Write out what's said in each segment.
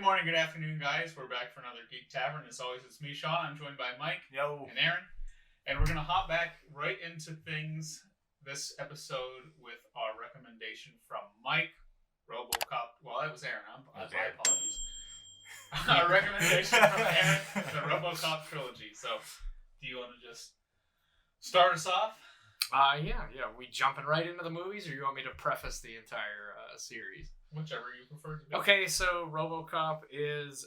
morning, good afternoon, guys. We're back for another Geek Tavern. As always, it's me, Sean. I'm joined by Mike and Aaron. And we're going to hop back right into things this episode with our recommendation from Mike, Robocop. Well, that was Aaron. My apologies. Our recommendation from Aaron, the Robocop Trilogy. So, do you want to just start us off? Yeah. We jumping right into the movies, or you want me to preface the entire series? Whichever you prefer to do. Okay, so Robocop is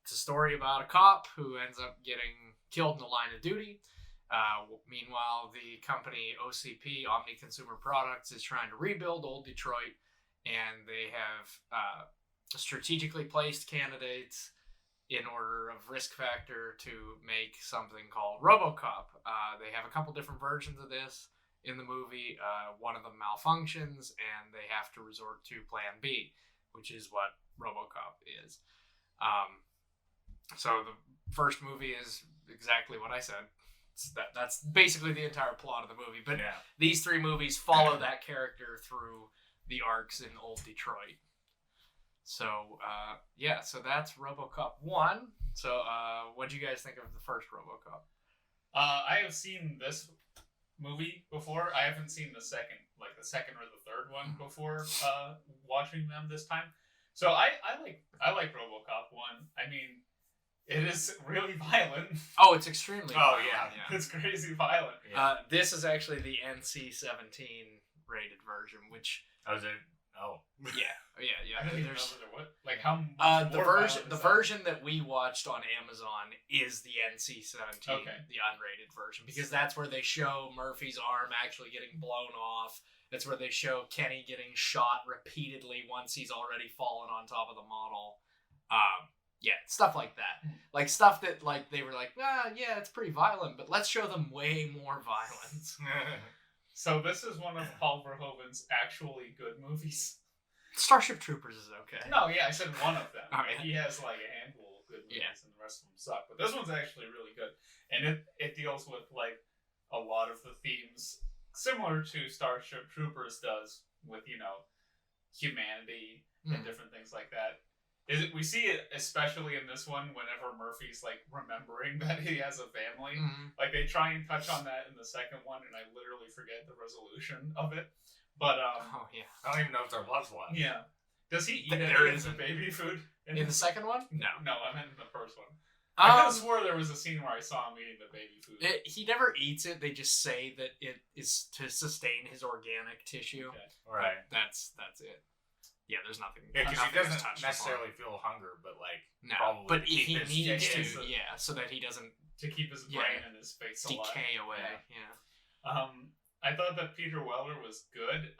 it's a story about a cop who ends up getting killed in the line of duty. Meanwhile, the company OCP, Omni Consumer Products, is trying to rebuild old Detroit, and they have strategically placed candidates in order of risk factor to make something called Robocop. They have a couple different versions of this in the movie. One of them malfunctions, and they have to resort to Plan B, which is what Robocop is. So the first movie is exactly what I said. That's basically the entire plot of the movie. But these three movies follow that character through the arcs in old Detroit. So, so that's Robocop 1. So, what do you guys think of the first Robocop? I have seen this movie before. I haven't seen the second or the third one before watching them this time. So I like Robocop 1. I mean, it is really violent. Oh, it's extremely violent. Yeah. It's crazy violent. Yeah. This is actually the NC-17 rated version, which... Oh, is it? Oh. Yeah. I don't even know what. Like, how much the version that we watched on Amazon is the NC-17, the unrated version, because that's where they show Murphy's arm actually getting blown off. That's where they show Kenny getting shot repeatedly once he's already fallen on top of the model. Stuff like that. Like, stuff that, like, they were like, it's pretty violent, but let's show them way more violence. So this is one of Paul Verhoeven's actually good movies. Starship Troopers is okay. No, I said one of them. Right. He has like a handful of good movies, and the rest of them suck. But this one's actually really good, and it deals with like a lot of the themes similar to Starship Troopers does with humanity and different things like that. We see it especially in this one whenever Murphy's like remembering that he has a family. Like they try and touch on that in the second one, and I literally forget the resolution of it. But I don't even know if there was one. Yeah. Does he eat any of the baby food in the second one? No, I meant in the first one. I could have swore there was a scene where I saw him eating the baby food. He never eats it. They just say that it is to sustain his organic tissue. Okay. Right. That's it. Yeah, there's nothing. Yeah, because he doesn't necessarily feel hunger, but probably. But he needs to, so that he doesn't keep his brain and his face decay away. Yeah. I thought that Peter Weller was good.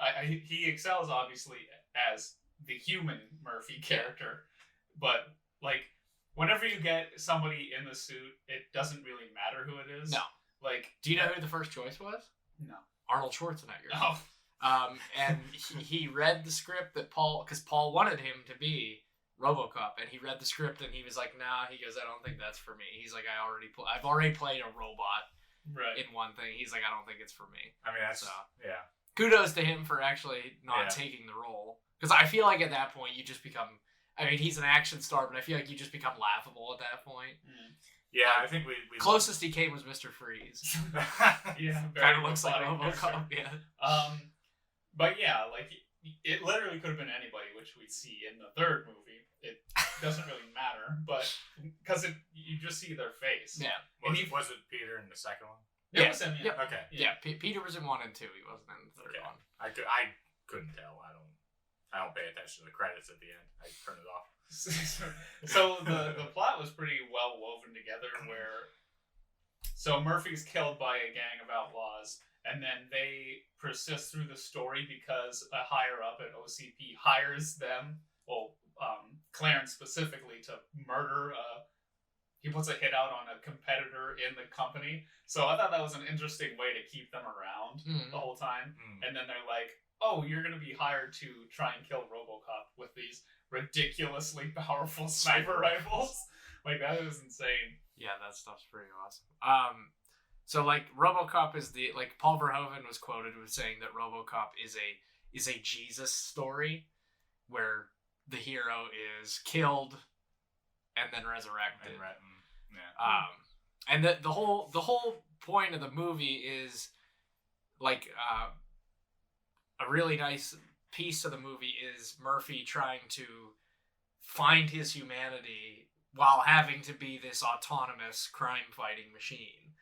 He excels obviously as the human Murphy character, but like whenever you get somebody in the suit, it doesn't really matter who it is. No. Like, do you know who the first choice was? No. Arnold Schwarzenegger. Oh. And he read the script that because Paul wanted him to be Robocop, and he read the script and he was like, nah, he goes, I don't think that's for me. He's like, I've already played a robot in one thing. He's like, I don't think it's for me. I mean, that's, kudos to him for actually not taking the role. Because I feel like at that point you just become, I mean, he's an action star, but I feel like you just become laughable at that point. Yeah, I think we closest he came was Mr. Freeze. Kind of looks like Robocop, But like, it literally could have been anybody, which we see in the third movie. It doesn't really matter, but because you just see their face. Yeah. Was it Peter in the second one? It was him, yeah. Okay. Yeah, Peter was in 1 and 2. He wasn't in the third one. I couldn't tell. I don't pay attention to the credits at the end. I turn it off. So the plot was pretty well woven together so Murphy's killed by a gang of outlaws, and then they persist through the story because a higher up at OCP hires them, Clarence specifically, to murder he puts a hit out on a competitor in the company. So I thought that was an interesting way to keep them around the whole time. And then they're like, oh, you're going to be hired to try and kill Robocop with these ridiculously powerful sniper rifles. Like, that is insane. Yeah, that stuff's pretty awesome. So like Robocop is Paul Verhoeven was quoted with saying that Robocop is a Jesus story where the hero is killed and then resurrected. Yeah. And the whole point of the movie is like a really nice piece of the movie is Murphy trying to find his humanity while having to be this autonomous crime-fighting machine,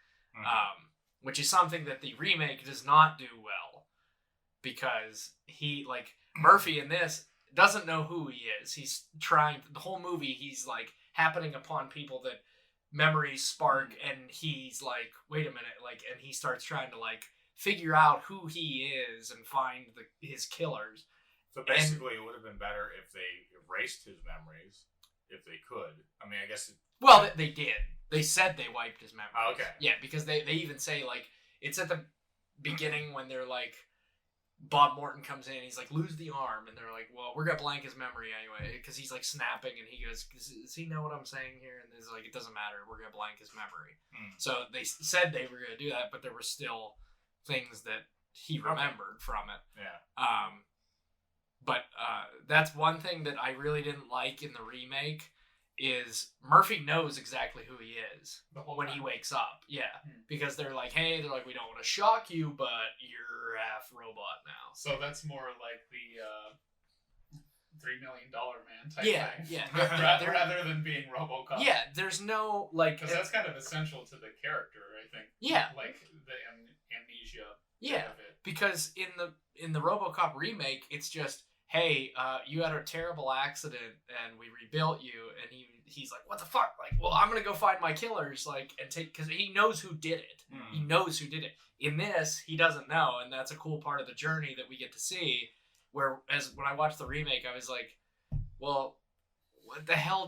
which is something that the remake does not do well, because Murphy in this doesn't know who he is. He's trying, the whole movie, he's like happening upon people that memories spark, and he's like, wait a minute, like, and he starts trying to like figure out who he is and find his killers. So basically, it would have been better if they erased his memories, if they could. I mean, I guess. Well, they did. They said they wiped his memories. Oh, okay. Yeah, because they even say, like, it's at the beginning when they're like, Bob Morton comes in, he's like, lose the arm, and they're like, well, we're gonna blank his memory anyway, because he's like snapping, and he goes, does he know what I'm saying here? And he's like, it doesn't matter, we're gonna blank his memory. So they said they were gonna do that, but there were still things that he remembered from it. Yeah. But that's one thing that I really didn't like in the remake, is Murphy knows exactly who he is when he wakes up. Yeah. Because they're like, hey, we don't want to shock you, but you're half robot now. So that's more like the $3 million man type thing. Yeah. rather than being Robocop. Yeah, there's no, like... Because that's kind of essential to the character, I think. Yeah. Like, the amnesia of it. Because in the Robocop remake, it's just, hey, you had a terrible accident and we rebuilt you, and he's like, what the fuck? Like, well, I'm gonna go find my killers, like, and take, because he knows who did it. He knows who did it. In this, he doesn't know, and that's a cool part of the journey that we get to see, whereas when I watched the remake, I was like, well, what the hell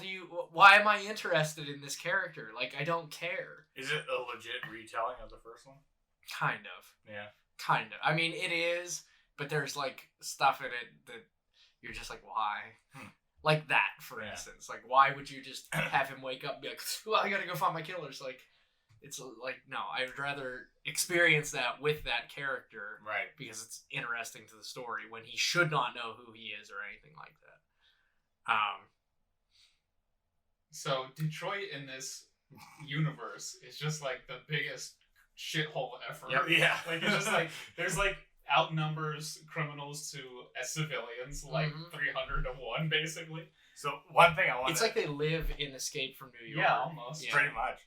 why am I interested in this character? Like, I don't care. Is it a legit retelling of the first one? Kind of. Yeah. Kind of. I mean, it is, but there's, like, stuff in it that you're just like, why? Like that, for instance. Like, why would you just have him wake up and be like, well, I gotta go find my killers? Like, it's like, no, I would rather experience that with that character. Right. Because it's interesting to the story when he should not know who he is or anything like that. So, Detroit in this universe is just, like, the biggest shithole ever. Yeah. Like, it's just, like, there's, like, outnumbers criminals to civilians, like 300 to 1, basically. So one thing I want it's like they live in Escape from New York. Yeah, almost. Yeah. Pretty much.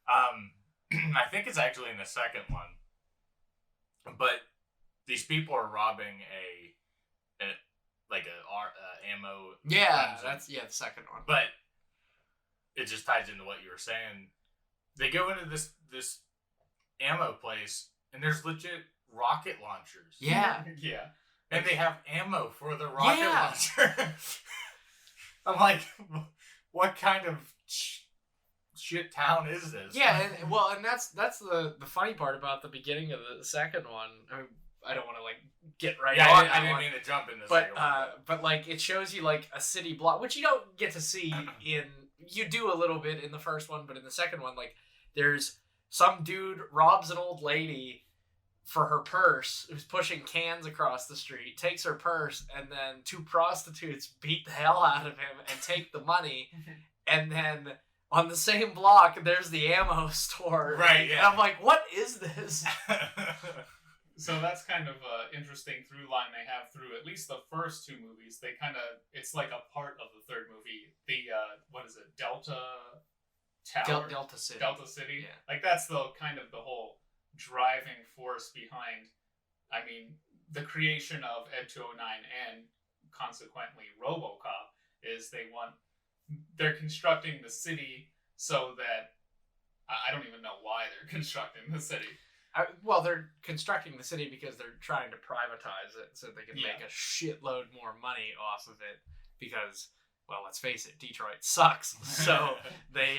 I think it's actually in the second one. But these people are robbing a ammo. Yeah, that's the second one. But it just ties into what you were saying. They go into this ammo place, and there's legit rocket launchers. Yeah. Yeah. And they have ammo for the rocket launcher. I'm like, what kind of shit town is this? Yeah, and that's the funny part about the beginning of the second one. I mean, I don't want to like get right on. I didn't mean to jump in this. But like it shows you like a city block, which you don't get to see in. You do a little bit in the first one, but in the second one, like there's some dude robs an old lady for her purse, who's pushing cans across the street, takes her purse, and then 2 prostitutes beat the hell out of him and take the money, and then on the same block there's the ammo store. Right, yeah. And I'm like, what is this? So that's kind of an interesting through line they have through at least the first 2 movies. They kind of, it's like a part of the third movie. The, what is it, Delta Tower? Delta City. Delta City. Yeah. Like that's the kind of the whole driving force behind, I mean, the creation of Ed 209 and consequently Robocop is they're constructing the city so that, I don't even know why they're constructing the city. Well, they're constructing the city because they're trying to privatize it so they can make a shitload more money off of it because, well, let's face it, Detroit sucks. So they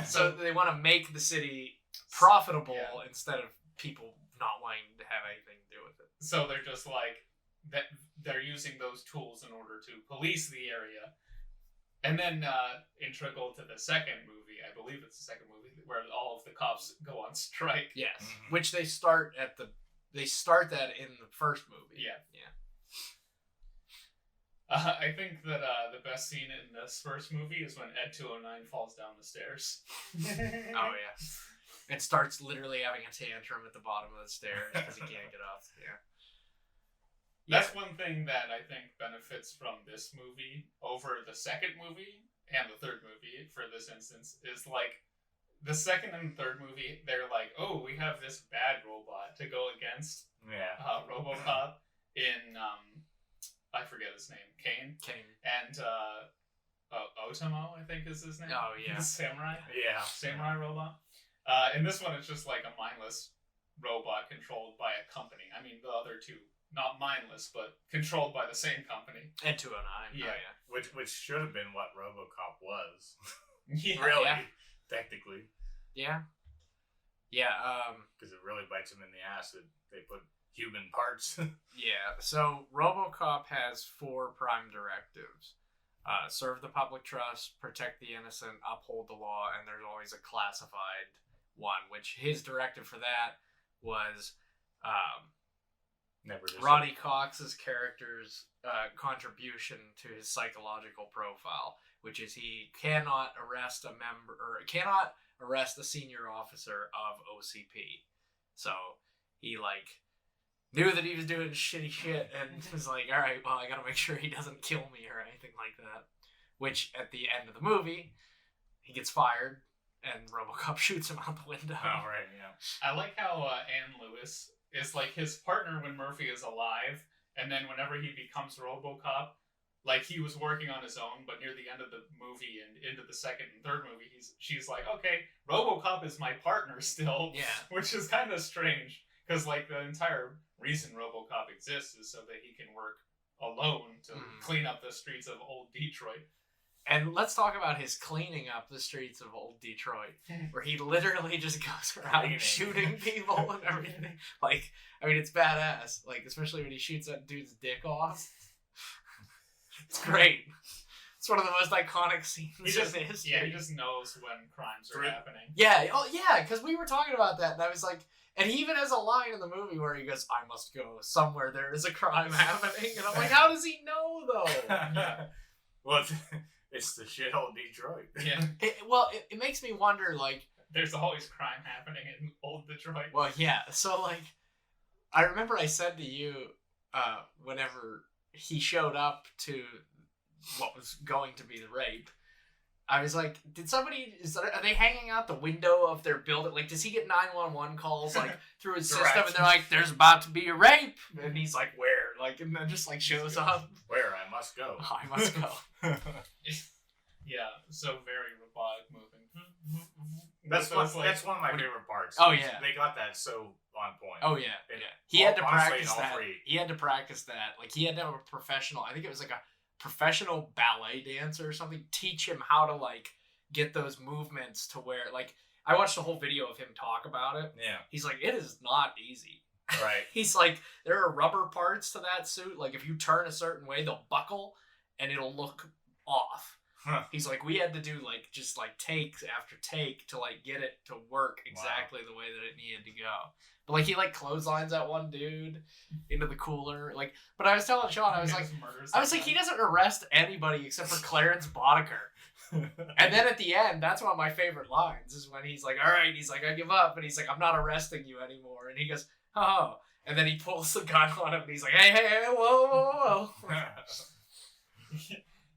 so they want to make the city profitable instead of people not wanting to have anything to do with it. So they're just like that. They're using those tools in order to police the area, and then integral to the second movie, I believe it's the second movie where all of the cops go on strike. Yes, which they start that in the first movie. Yeah. I think that the best scene in this first movie is when Ed 209 falls down the stairs. Oh yeah, and starts literally having a tantrum at the bottom of the stairs because he can't get up. Yeah. That's one thing that I think benefits from this movie over the second movie and the third movie for this instance is like the second and third movie, they're like, oh, we have this bad robot to go against Robocop in I forget his name, Kane, and Otomo, I think is his name. Oh yeah, the samurai. Yeah, samurai robot. In this one, it's just like a mindless robot controlled by a company. I mean, the other two, not mindless, but controlled by the same company. And 209. Yeah, which should have been what Robocop was. Yeah. Really, Yeah. technically. Yeah. Yeah. Because it really bites them in the ass that they put human parts. Yeah. So RoboCop has 4 prime directives: serve the public trust, protect the innocent, uphold the law, and there's always a classified one. Which his directive for that was Ronnie Cox's character's contribution to his psychological profile, which is he cannot arrest a senior officer of OCP. So he knew that he was doing shitty shit and was like, all right, well, I gotta make sure he doesn't kill me or anything like that. Which at the end of the movie, he gets fired and RoboCop shoots him out the window. Oh right, yeah. I like how Ann Lewis is like his partner when Murphy is alive, and then whenever he becomes RoboCop, like he was working on his own, but near the end of the movie and into the second and third movie, she's like, okay, RoboCop is my partner still. Yeah. Which is kind of strange, because like the entire reason RoboCop exists is so that he can work alone to clean up the streets of old Detroit. And let's talk about his cleaning up the streets of old Detroit, where he literally just goes around shooting people and everything. It's badass. Especially when he shoots that dude's dick off. It's great. It's one of the most iconic scenes in history. Yeah, he just knows when crimes are happening. Yeah, because we were talking about that, and I was like, and he even has a line in the movie where he goes, I must go somewhere there is a crime happening. And I'm like, how does he know, though? Well, it's the shithole Detroit. Yeah. It makes me wonder, there's always crime happening in old Detroit. Well, yeah. So, I remember I said to you, whenever he showed up to what was going to be the rape, I was like, are they hanging out the window of their building? Does he get 911 calls, through his system, and they're like, there's about to be a rape? And he's like, where? And then just, shows up. Where? I must go. I must go. Yeah, so very robotic moving. That's one of my favorite parts. Oh, yeah. They got that so on point. Oh, yeah. He had to practice that. He had to practice that. He had to have a professional, I think it was a professional ballet dancer or something, teach him how to, get those movements to where, I watched a whole video of him talk about it. Yeah. He's like, it is not easy. Right. He's like, there are rubber parts to that suit. If you turn a certain way, they'll buckle and it'll look off. Huh. He's like, we had to do just takes after take to get it to work exactly the way that it needed to go. But he clotheslines that one dude into the cooler. But I was telling Sean, I was like, he doesn't arrest anybody except for Clarence Boddicker. And then at the end, that's one of my favorite lines is when he's like, all right, he's like, I give up, and he's like, I'm not arresting you anymore. And he goes, oh. And then he pulls the gun on him and he's like, hey, whoa.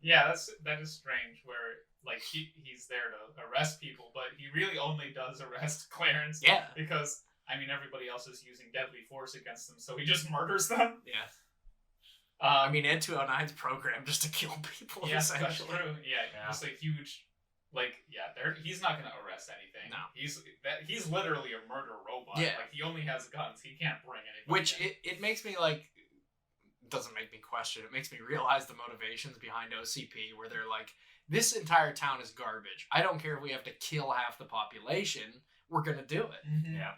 Yeah, that is strange where he's there to arrest people, but he really only does arrest Clarence. Yeah. Because everybody else is using deadly force against them, so he just murders them. Yeah. Ed 209's programmed just to kill people, essentially. That's true. Yeah, just huge, he's not going to arrest anything. No. He's literally a murder robot. Yeah. He only has guns. He can't bring anything. Which, it makes me, doesn't make me question. It makes me realize the motivations behind OCP, where they're like, this entire town is garbage. I don't care if we have to kill half the population. We're going to do it. Mm-hmm. Yeah.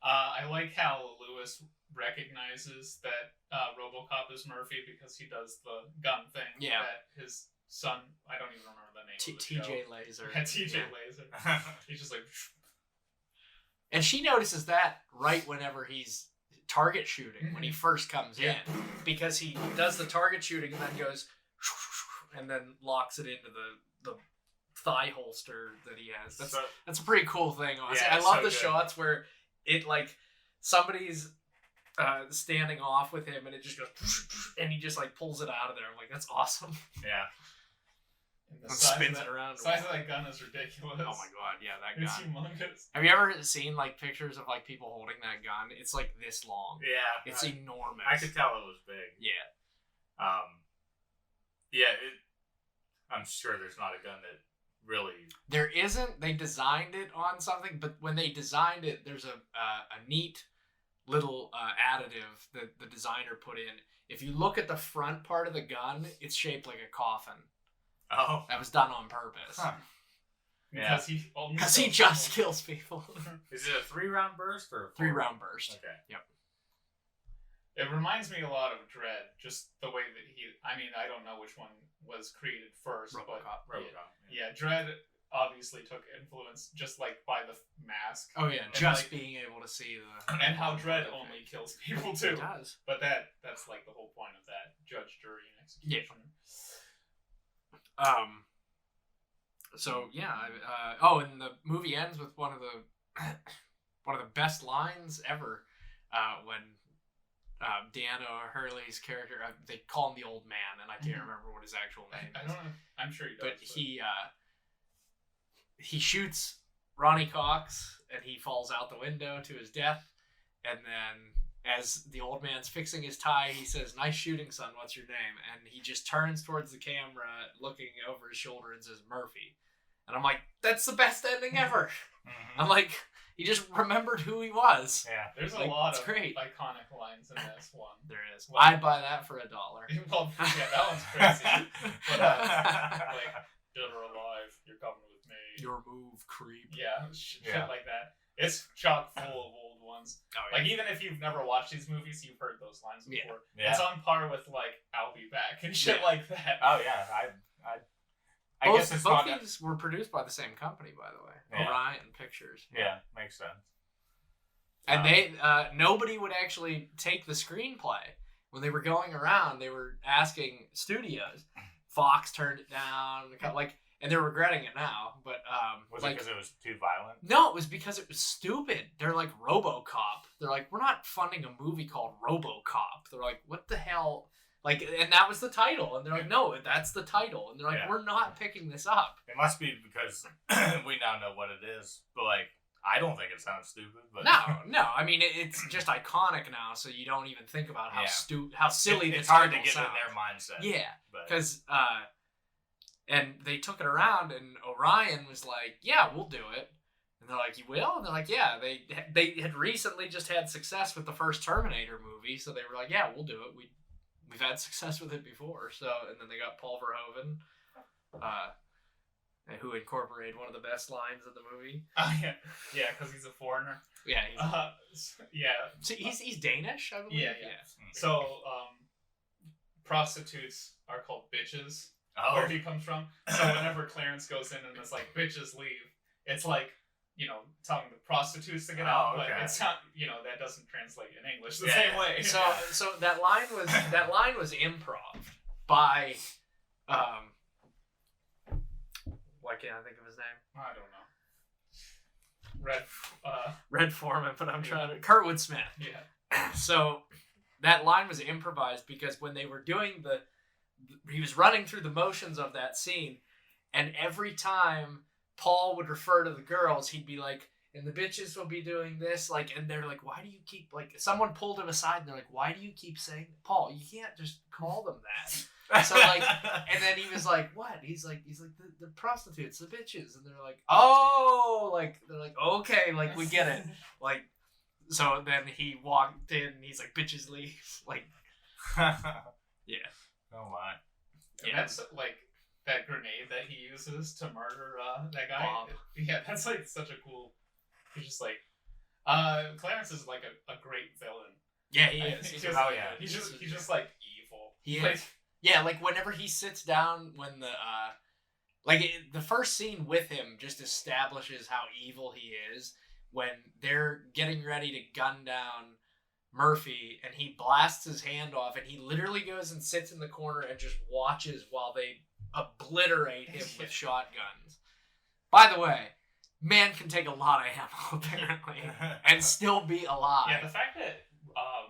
I like how Lewis recognizes that Robocop is Murphy because he does the gun thing. Yeah. That his son, I don't even remember the name of the TJ show. Laser. Yeah, TJ Laser. He's just like... And she notices that right whenever he's target shooting, when he first comes in. Because he does the target shooting and then goes, and then locks it into the thigh holster that he has. That's a pretty cool thing, honestly. Yeah, I love so the good. shots where it like somebody's standing off with him and it just goes and he just like pulls it out of there. I'm like, that's awesome. Yeah. And the And size spins of that, it around. size of that gun is ridiculous. Oh my god, yeah, that It's gun. humongous. Have you ever seen like pictures of like people holding that gun? It's like this long. Yeah. It's enormous. I could tell it was big. Yeah. I'm sure there's not a gun that really. There isn't. They designed it on something, but when they designed it, there's a neat little additive that the designer put in. If you look at the front part of the gun, it's shaped like a coffin. Oh. That was done on purpose. Huh. Yeah. Because he just kills people. Is it a 3-round burst or a 3-round burst. Okay. Yep. It reminds me a lot of Dredd, just the way that I mean, I don't know which one was created first, Robocop. but yeah, Dredd obviously took influence just like by the mask. Oh yeah, and just like, being able to see the and how Dredd only kills people too. It does. But that's like the whole point of that judge, jury, and executioner. So yeah, and the movie ends with one of the best lines ever, when Deanna Hurley's character, they call him the old man, and I can't remember what his actual name is. I don't know. I'm sure he does. But he shoots Ronnie Cox, and he falls out the window to his death, and then as the old man's fixing his tie, he says, "Nice shooting, son. What's your name?" And he just turns towards the camera, looking over his shoulder, and says, "Murphy." And I'm like, that's the best ending ever. Mm-hmm. I'm like, he just remembered who he was. Yeah. There's a Like, lot it's of great. iconic lines in this one. There is. Well- I'd buy that for $1. Well, yeah, that one's crazy. But like, dead or alive, you're coming with me. Your move, creep. Yeah, shit Yeah. like that. It's chock full of old ones. Oh, Like, even if you've never watched these movies, you've heard those lines Yeah. before. Yeah. It's on par with, like, I'll Be Back and shit Yeah. like that. Oh yeah. I guess it's both not. these were produced by the same company, by the way. Yeah. Orion Pictures. Yeah, makes sense. And they nobody would actually take the screenplay. When they were going around, they were asking studios. Fox turned it down, and they're regretting it now. But Was it because it was too violent? no, it was because it was stupid. They're like Robocop. They're like, we're not funding a movie called Robocop. They're like, what the hell? Like, and that was the title. And they're like, no, that's the title. And they're like, Yeah. we're not picking this up. It must be because we now know what it is. But like, I don't think it sounds stupid. But No. I mean, it's just iconic now, so you don't even think about how Yeah. how silly it's the hard to title get sounds. in their mindset. Yeah, But because and they took it around, and Orion was like, "Yeah, we'll do it." And they're like, "You will?" And they're like, "Yeah." They had recently just had success with the first Terminator movie, so they were like, "Yeah, we'll do it. We've had success with it before." So, and then they got Paul Verhoeven, who incorporated one of the best lines of the movie. Oh, yeah, because he's a foreigner. Yeah, Yeah. so he's Danish, I believe. Yeah. So, prostitutes are called bitches, Oh. where he comes from. So whenever Clarence goes in and it's like, bitches leave, it's like, telling the prostitutes to get out, Oh, but okay. it's not, that doesn't translate in English the Yeah. same way. So that line was improv by why can't I think of his name? I don't know. Red Foreman, but I'm trying to Kurtwood Smith. Yeah. So that line was improvised because when they were doing he was running through the motions of that scene, and every time Paul would refer to the girls, he'd be like, and the bitches will be doing this, and they're like, why do you keep, someone pulled him aside, and they're like, why do you keep saying, Paul, you can't just call them that. So, and then he was like, what? He's like, the prostitutes, the bitches, and they're like, oh, they're like, okay, we get it. So then he walked in, and he's like, bitches leave, yeah. Oh my. And that's that grenade that he uses to murder that guy. Bob. Yeah, that's such a cool. He's just Clarence is a great villain. Yeah, he is. He's He's just, oh, yeah. He's just evil. He Like, is. Yeah, whenever he sits down, when the first scene with him just establishes how evil he is when they're getting ready to gun down Murphy, and he blasts his hand off, and he literally goes and sits in the corner and just watches while they obliterate him with shotguns. By the way, man can take a lot of ammo, apparently, and still be alive. Yeah, the fact that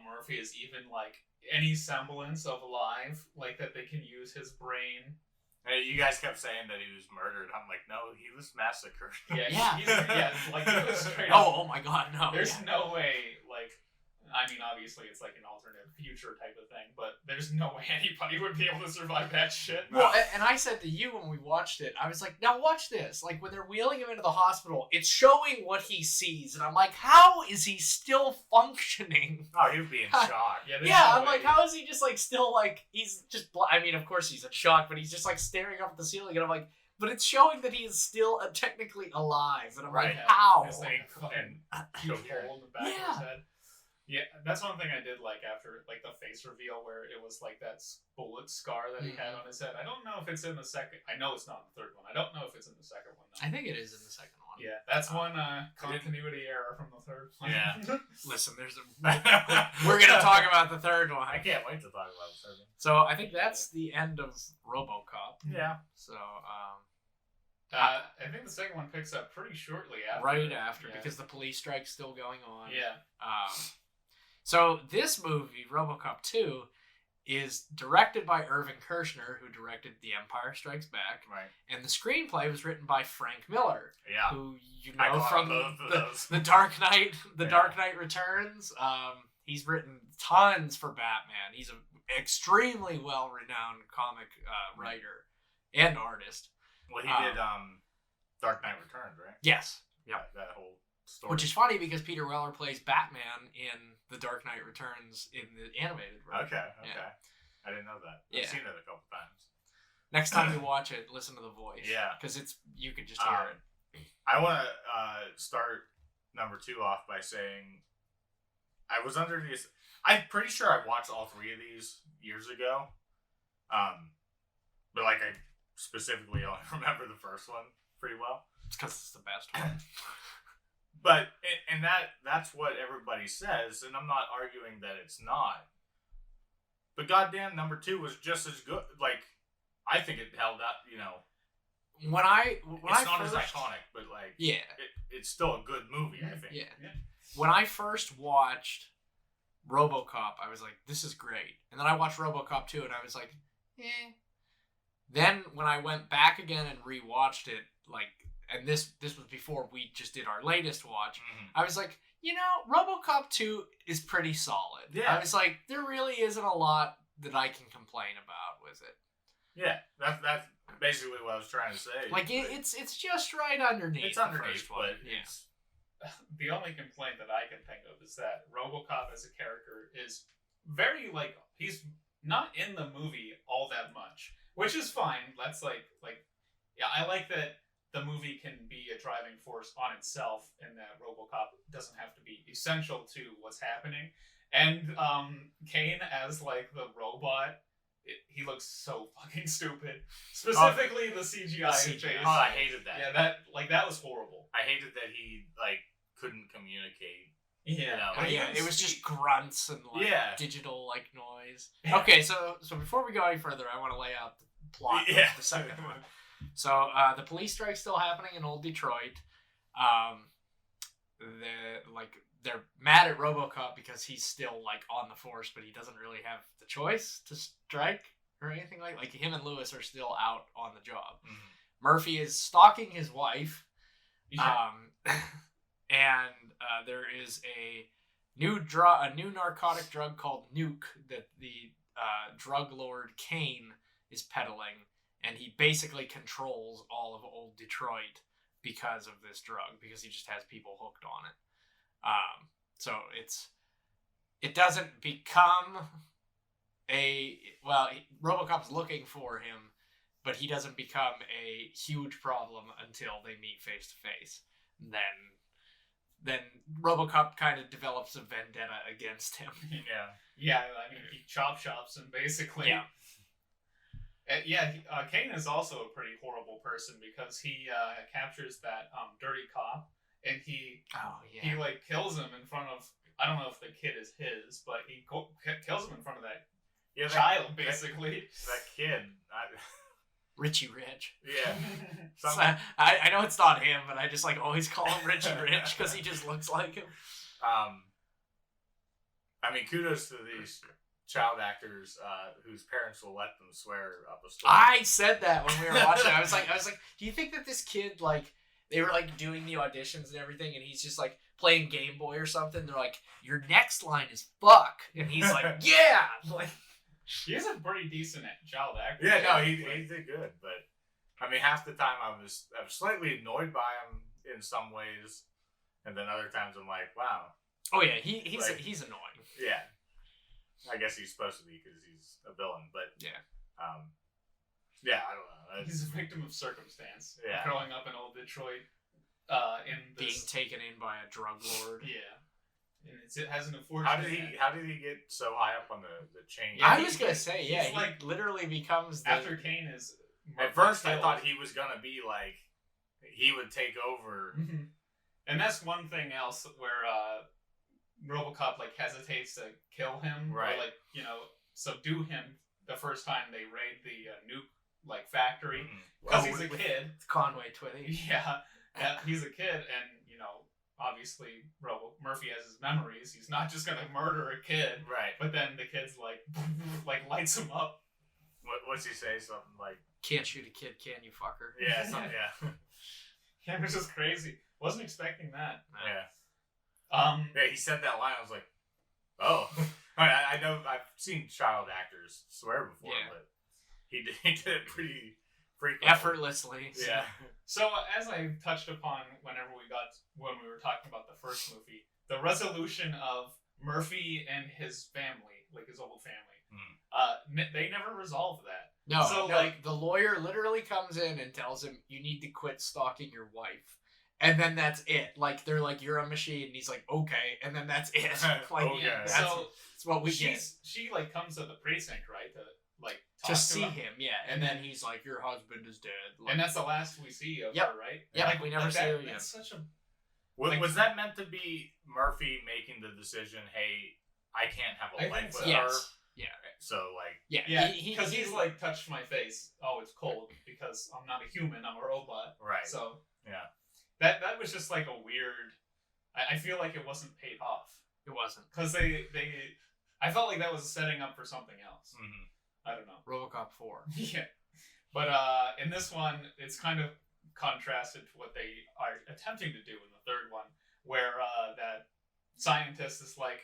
Murphy is even, like, any semblance of alive, like, that they can use his brain. Hey, you guys kept saying that he was murdered. I'm like, no, he was massacred. Yeah, like, he was straight up. Oh my god, no. There's no way, like, I mean, obviously it's like an alternate future type of thing, but there's no way anybody would be able to survive that shit. Well, and I said to you when we watched it, I was like, now watch this. Like, when they're wheeling him into the hospital, it's showing what he sees, and I'm like, how is he still functioning? Oh, he would be in shock. I'm like, how is he just, like, still, like, he's just, I mean, of course he's in shock, but he's just, like, staring up at the ceiling, and I'm like, but it's showing that he is still technically alive, and I'm like, how? His thing fucking huge hole in the back of his head. Yeah, that's one thing I did like after like the face reveal where it was like that bullet scar that he had on his head. I don't know if it's in the second. I know it's not in the third one. I don't know if it's in the second one though. I think it is in the second one. Yeah, that's one continuity error from the third one. Yeah. Listen, we're gonna talk about the third one. I can't wait to talk about the third one. So I think that's the end of RoboCop. Yeah. So I think the second one picks up pretty shortly after. Right after, because the police strike's still going on. Yeah. So this movie, Robocop 2, is directed by Irving Kershner, who directed The Empire Strikes Back. Right. And the screenplay was written by Frank Miller. Yeah. Who you know from the Dark Knight, Dark Knight Returns. He's written tons for Batman. He's an extremely well-renowned comic writer and artist. Well, he did Dark Knight Returns, right? Yes. Yeah. That whole story. Which is funny because Peter Weller plays Batman in The Dark Knight Returns in the animated version. Okay. Yeah. I didn't know that. I've seen it a couple times. Next time you watch it, listen to the voice. Yeah. Because you could just hear it. I want to start number 2 off by saying I was under these. I'm pretty sure I watched all 3 of these years ago. But like I specifically only remember the first one pretty well. It's because it's the best one. But and that's what everybody says, and I'm not arguing that it's not. But goddamn, number 2 was just as good. Like, I think it held up. You know, it's not as iconic, but like, it's still a good movie. I think. Yeah. When I first watched RoboCop, I was like, "This is great," and then I watched RoboCop 2, and I was like, "Eh." Then when I went back again and rewatched it, like. And this was before we just did our latest watch. I was like, RoboCop 2 is pretty solid. Yeah. I was like, there really isn't a lot that I can complain about with it. Yeah, that's basically what I was trying to say. Like, it's just right underneath. It's underneath, the first one. but it's... The only complaint that I can think of is that RoboCop as a character is very, like, he's not in the movie all that much. Which is fine. That's like, yeah, I like that the movie can be a driving force on itself, and that RoboCop doesn't have to be essential to what's happening. And Kane as like the robot, he looks so fucking stupid. Specifically the CGI face. Oh, I hated that. Yeah, that was horrible. I hated that he like couldn't communicate. Yeah, it was just grunts and like digital like noise. Yeah. Okay, so before we go any further, I want to lay out the plot of the second one. So the police strike's still happening in old Detroit. They're mad at RoboCop because he's still like on the force, but he doesn't really have the choice to strike or anything like him and Lewis are still out on the job. Murphy is stalking his wife, and there is a new narcotic drug called Nuke that the drug lord Kane is peddling. And he basically controls all of old Detroit because of this drug, because he just has people hooked on it. So it doesn't become RoboCop's looking for him, but he doesn't become a huge problem until they meet face to face. Then RoboCop kind of develops a vendetta against him. Yeah. I mean, he chops him basically. Yeah. Kane is also a pretty horrible person because he captures that dirty cop, and he like kills him in front of. I I don't know if the kid is his, but he kills him in front of that Yeah, child, basically. That kid. Richie Rich. Yeah. So, I know it's not him, but I just like always call him Richie Rich because he just looks like him. I mean, kudos to these child actors whose parents will let them swear up a storm. I said that when we were watching. I was like, do you think that this kid, like, they were like doing the auditions and everything, and he's just like playing Game Boy or something? They're like, your next line is fuck, and he's like, yeah, like. He's a pretty decent child actor. Yeah, no, he did good, but I mean, half the time I was slightly annoyed by him in some ways, and then other times I'm like, wow. Oh yeah, he's annoying. Yeah, I guess he's supposed to be because he's a villain, but yeah, I don't know. He's a victim of circumstance. Yeah, growing up in old Detroit, being taken in by a drug lord. Yeah. And it has an unfortunate. How did he get so high up on the chain? Yeah, I was gonna say, yeah, he like literally becomes after Kane is. At first, I thought he was gonna be like he would take over, and that's one thing else where Robocop like hesitates to kill him, right? Or, like, subdue him the first time they raid the nuke like factory because he's a kid. It's Conway Twitty. Yeah, he's a kid, and obviously, Murphy has his memories. He's not just gonna murder a kid, right? But then the kid's like lights him up. What's he say? Something like, "Can't shoot a kid, can you, fucker?" Yeah, yeah. Yeah, it was just crazy. Wasn't expecting that. Yeah. Yeah, he said that line. I was like, oh. I know I've seen child actors swear before, but he did it pretty frequently, effortlessly. Yeah. So as I touched upon when we were talking about the first movie, the resolution of Murphy and his family, like his old family, they never resolved that. No, so like the lawyer literally comes in and tells him, "You need to quit stalking your wife," and then that's it. Like they're like, "You're a machine," and he's like, "Okay," and then that's it. Like that's what we get. She like comes to the precinct, right? To see him, yeah, and then he's like, "Your husband is dead," like, and that's the last we see of her, right? Yeah, like, we never see her again. That's such a. Was that meant to be Murphy making the decision? Hey, I can't have a life with her. Yeah. So like. Yeah. Because he's like, touched my face. Oh, it's cold because I'm not a human. I'm a robot. Right. So. Yeah. That was just like a weird. I feel like it wasn't paid off. It wasn't because I felt like that was setting up for something else. Mm-hmm. I don't know. Robocop 4. Yeah. But in this one, it's kind of contrasted to what they are attempting to do in the third one, where that scientist is like,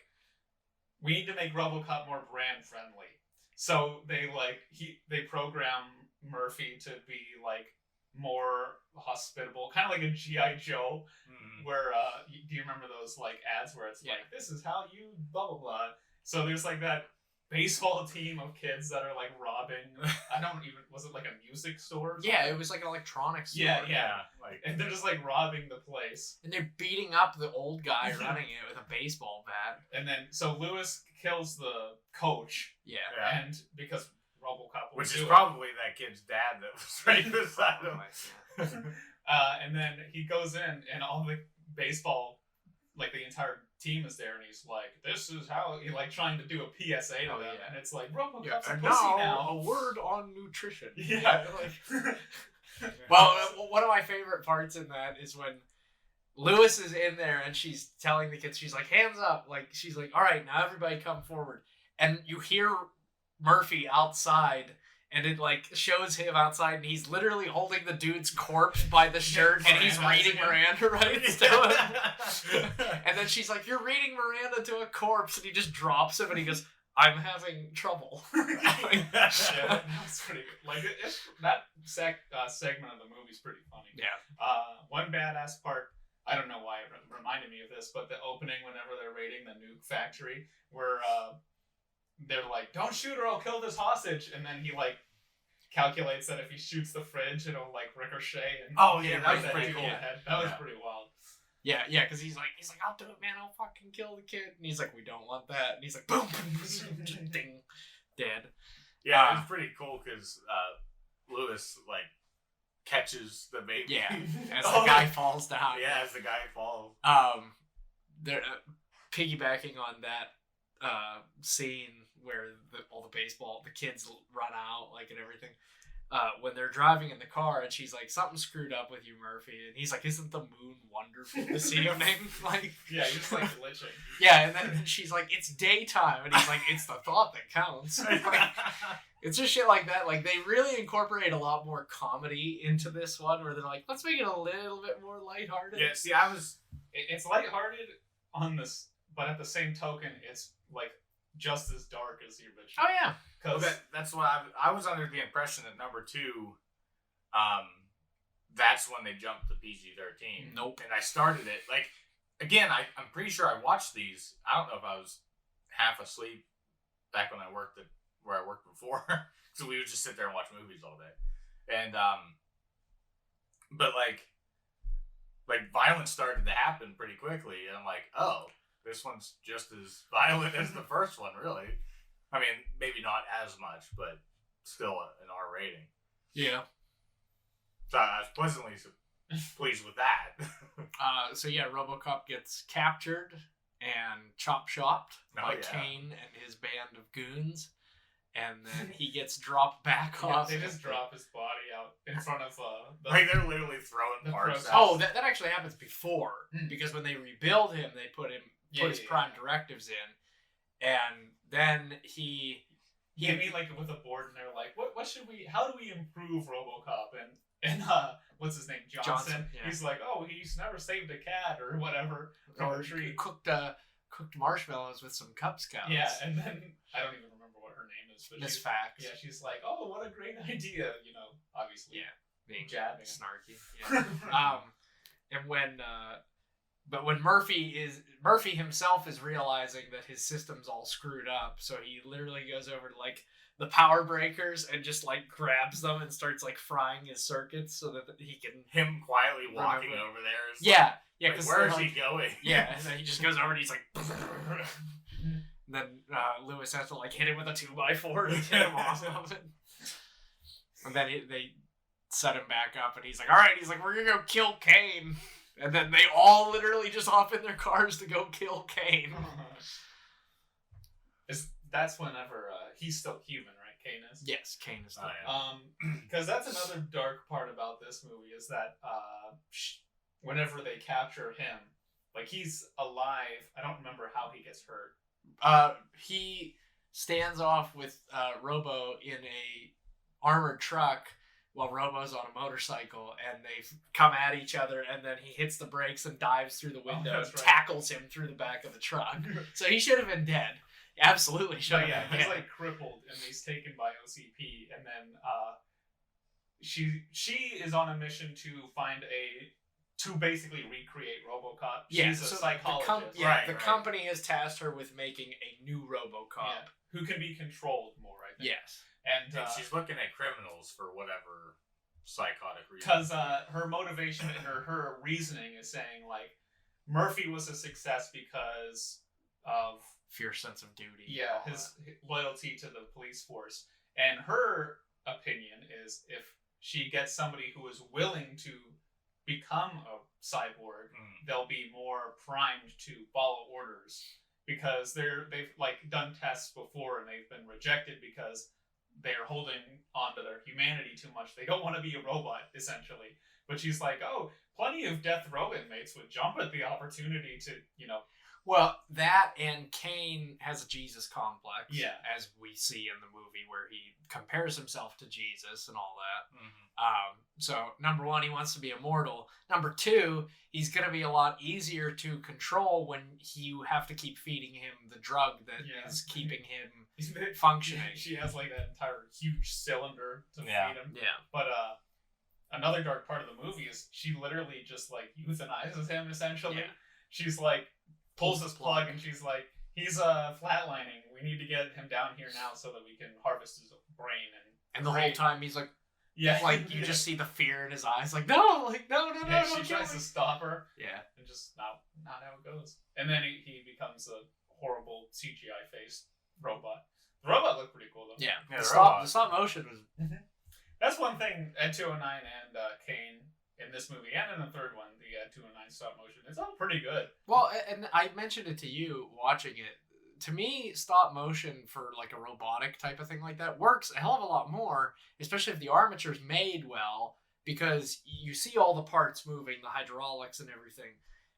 we need to make Robocop more brand friendly. So they program Murphy to be like more hospitable, kind of like a G.I. Joe, where do you remember those like ads where it's like, this is how you blah blah blah. So there's like that baseball team of kids that are like robbing. Was it like a music store? Yeah, it was like an electronics store. Yeah. And they're just like robbing the place. And they're beating up the old guy running it with a baseball bat. And then so Lewis kills the coach. Yeah. And because Robocop which is probably that kid's dad that was right beside him. And then he goes in and all the baseball, like the entire team is there, and he's like, "This is how," he like trying to do a PSA to them, and it's like Robocop's a pussy now. A word on nutrition. Yeah. Well, one of my favorite parts in that is when Lewis is in there and she's telling the kids, she's like, "Hands up!" Like she's like, "All right, now everybody come forward," and you hear Murphy outside. And it like shows him outside, and he's literally holding the dude's corpse by the shirt, and he's reading Miranda rights to him. And then she's like, "You're reading Miranda to a corpse," and he just drops him, and he goes, "I'm having trouble." Yeah, that's pretty good. Like that segment of the movie's pretty funny. Yeah. One badass part. I don't know why it reminded me of this, but the opening whenever they're raiding the nuke factory, where they're like, "Don't shoot or I'll kill this hostage," and then he like calculates that if he shoots the fridge, it'll like ricochet. And that was pretty cool. That was pretty wild. Yeah, because he's like, "I'll do it, man. I'll fucking kill the kid." And he's like, "We don't want that." And he's like, "Boom, ding, dead." Yeah, it's pretty cool because Lewis like catches the baby. Yeah, as the guy falls down. Yeah, as the guy falls. piggybacking on that scene where all the kids run out, like, and everything. When they're driving in the car, and she's like, "Something screwed up with you, Murphy," and he's like, "Isn't the moon wonderful this evening?" Like, yeah, he's just like glitching. yeah, and then she's like, "It's daytime," and he's like, "It's the thought that counts." Like, it's just shit like that. Like, they really incorporate a lot more comedy into this one, where they're like, "Let's make it a little bit more lighthearted." Yeah, see, It's lighthearted on this, but at the same token, it's like just as dark as the original. Oh yeah. Well, that's why I was under the impression that number 2, that's when they jumped to PG-13. Nope. And I started it, like, again, I'm pretty sure I watched these. I don't know if I was half asleep back when I worked where I worked before, so we would just sit there and watch movies all day. And but like violence started to happen pretty quickly, and I'm like, oh, this one's just as violent as the first one, really. I mean, maybe not as much, but still an R rating. Yeah. So I was pleasantly pleased with that. So yeah, Robocop gets captured and chopped by Kane and his band of goons, and then he gets dropped back off. They just drop his body out in front of like, they're literally throwing parts out. Oh, that actually happens before, because when they rebuild him, they put his prime directives in, and then he meet like with a board, and they're like, what should we? How do we improve RoboCop? And what's his name? Johnson. Yeah. He's like, oh, he's never saved a cat or whatever from a tree. Cooked marshmallows with some Cub Scouts. Yeah, and then I don't even remember what her name is, but Miss Fax. Yeah, she's like, oh, what a great idea, obviously. Yeah, being jabbing, snarky. Yeah. And when Murphy himself is realizing that his system's all screwed up, so he literally goes over to like the power breakers and just like grabs them and starts like frying his circuits so that he can. Him quietly walking over there. Yeah, like, because where is he going? Yeah, and then he just goes over and he's like. And then Lewis has to like hit him with a 2x4 to get him off of it. And then they set him back up, and he's like, "All right," he's like, "We're gonna go kill Kane." And then they all literally just hop in their cars to go kill Kane. That's whenever he's still human, right? Kane is? Yes, Kane is still human. Because that's another dark part about this movie is that whenever they capture him, like, he's alive. I don't remember how he gets hurt. He stands off with Robo in a armored truck while Robo's on a motorcycle, and they come at each other, and then he hits the brakes and dives through the window and tackles him through the back of the truck. So he should have been dead. Absolutely should have been. He's like crippled, and he's taken by OCP, and then she is on a mission to basically recreate RoboCop. She's a psychologist. The company has tasked her with making a new RoboCop. Who can be controlled more, I think. Yes. And she's looking at criminals for whatever psychotic reason. Because her motivation or her reasoning is saying, like, Murphy was a success because of fierce sense of duty. Yeah, his loyalty to the police force. And her opinion is if she gets somebody who is willing to become a cyborg, they'll be more primed to follow orders. Because they've like done tests before and they've been rejected because they're holding on to their humanity too much. They don't want to be a robot, essentially. But she's like, oh, plenty of death row inmates would jump at the opportunity to, Well, that and Kane has a Jesus complex. Yeah. As we see in the movie where he compares himself to Jesus and all that. Mm-hmm. So, number one, he wants to be immortal. Number two, he's going to be a lot easier to control when you have to keep feeding him the drug that is keeping him functioning. She has like that entire huge cylinder to feed him. Yeah. But another dark part of the movie is she literally just like euthanizes him, essentially. Yeah. She's like, pulls his plug and she's like, he's flatlining. We need to get him down here now so that we can harvest his brain. And the whole time he's like, you just see the fear in his eyes, like, no, she tries to stop her. Yeah. And just not how it goes. And then he becomes a horrible CGI faced robot. The robot looked pretty cool though. Yeah. The stop motion was That's one thing Ed 209 and Kane in this movie and in the third one, the 2:09 stop motion, it's all pretty good. Well, and I mentioned it to you watching it. To me, stop motion for like a robotic type of thing like that works a hell of a lot more, especially if the armature's made well, because you see all the parts moving, the hydraulics and everything.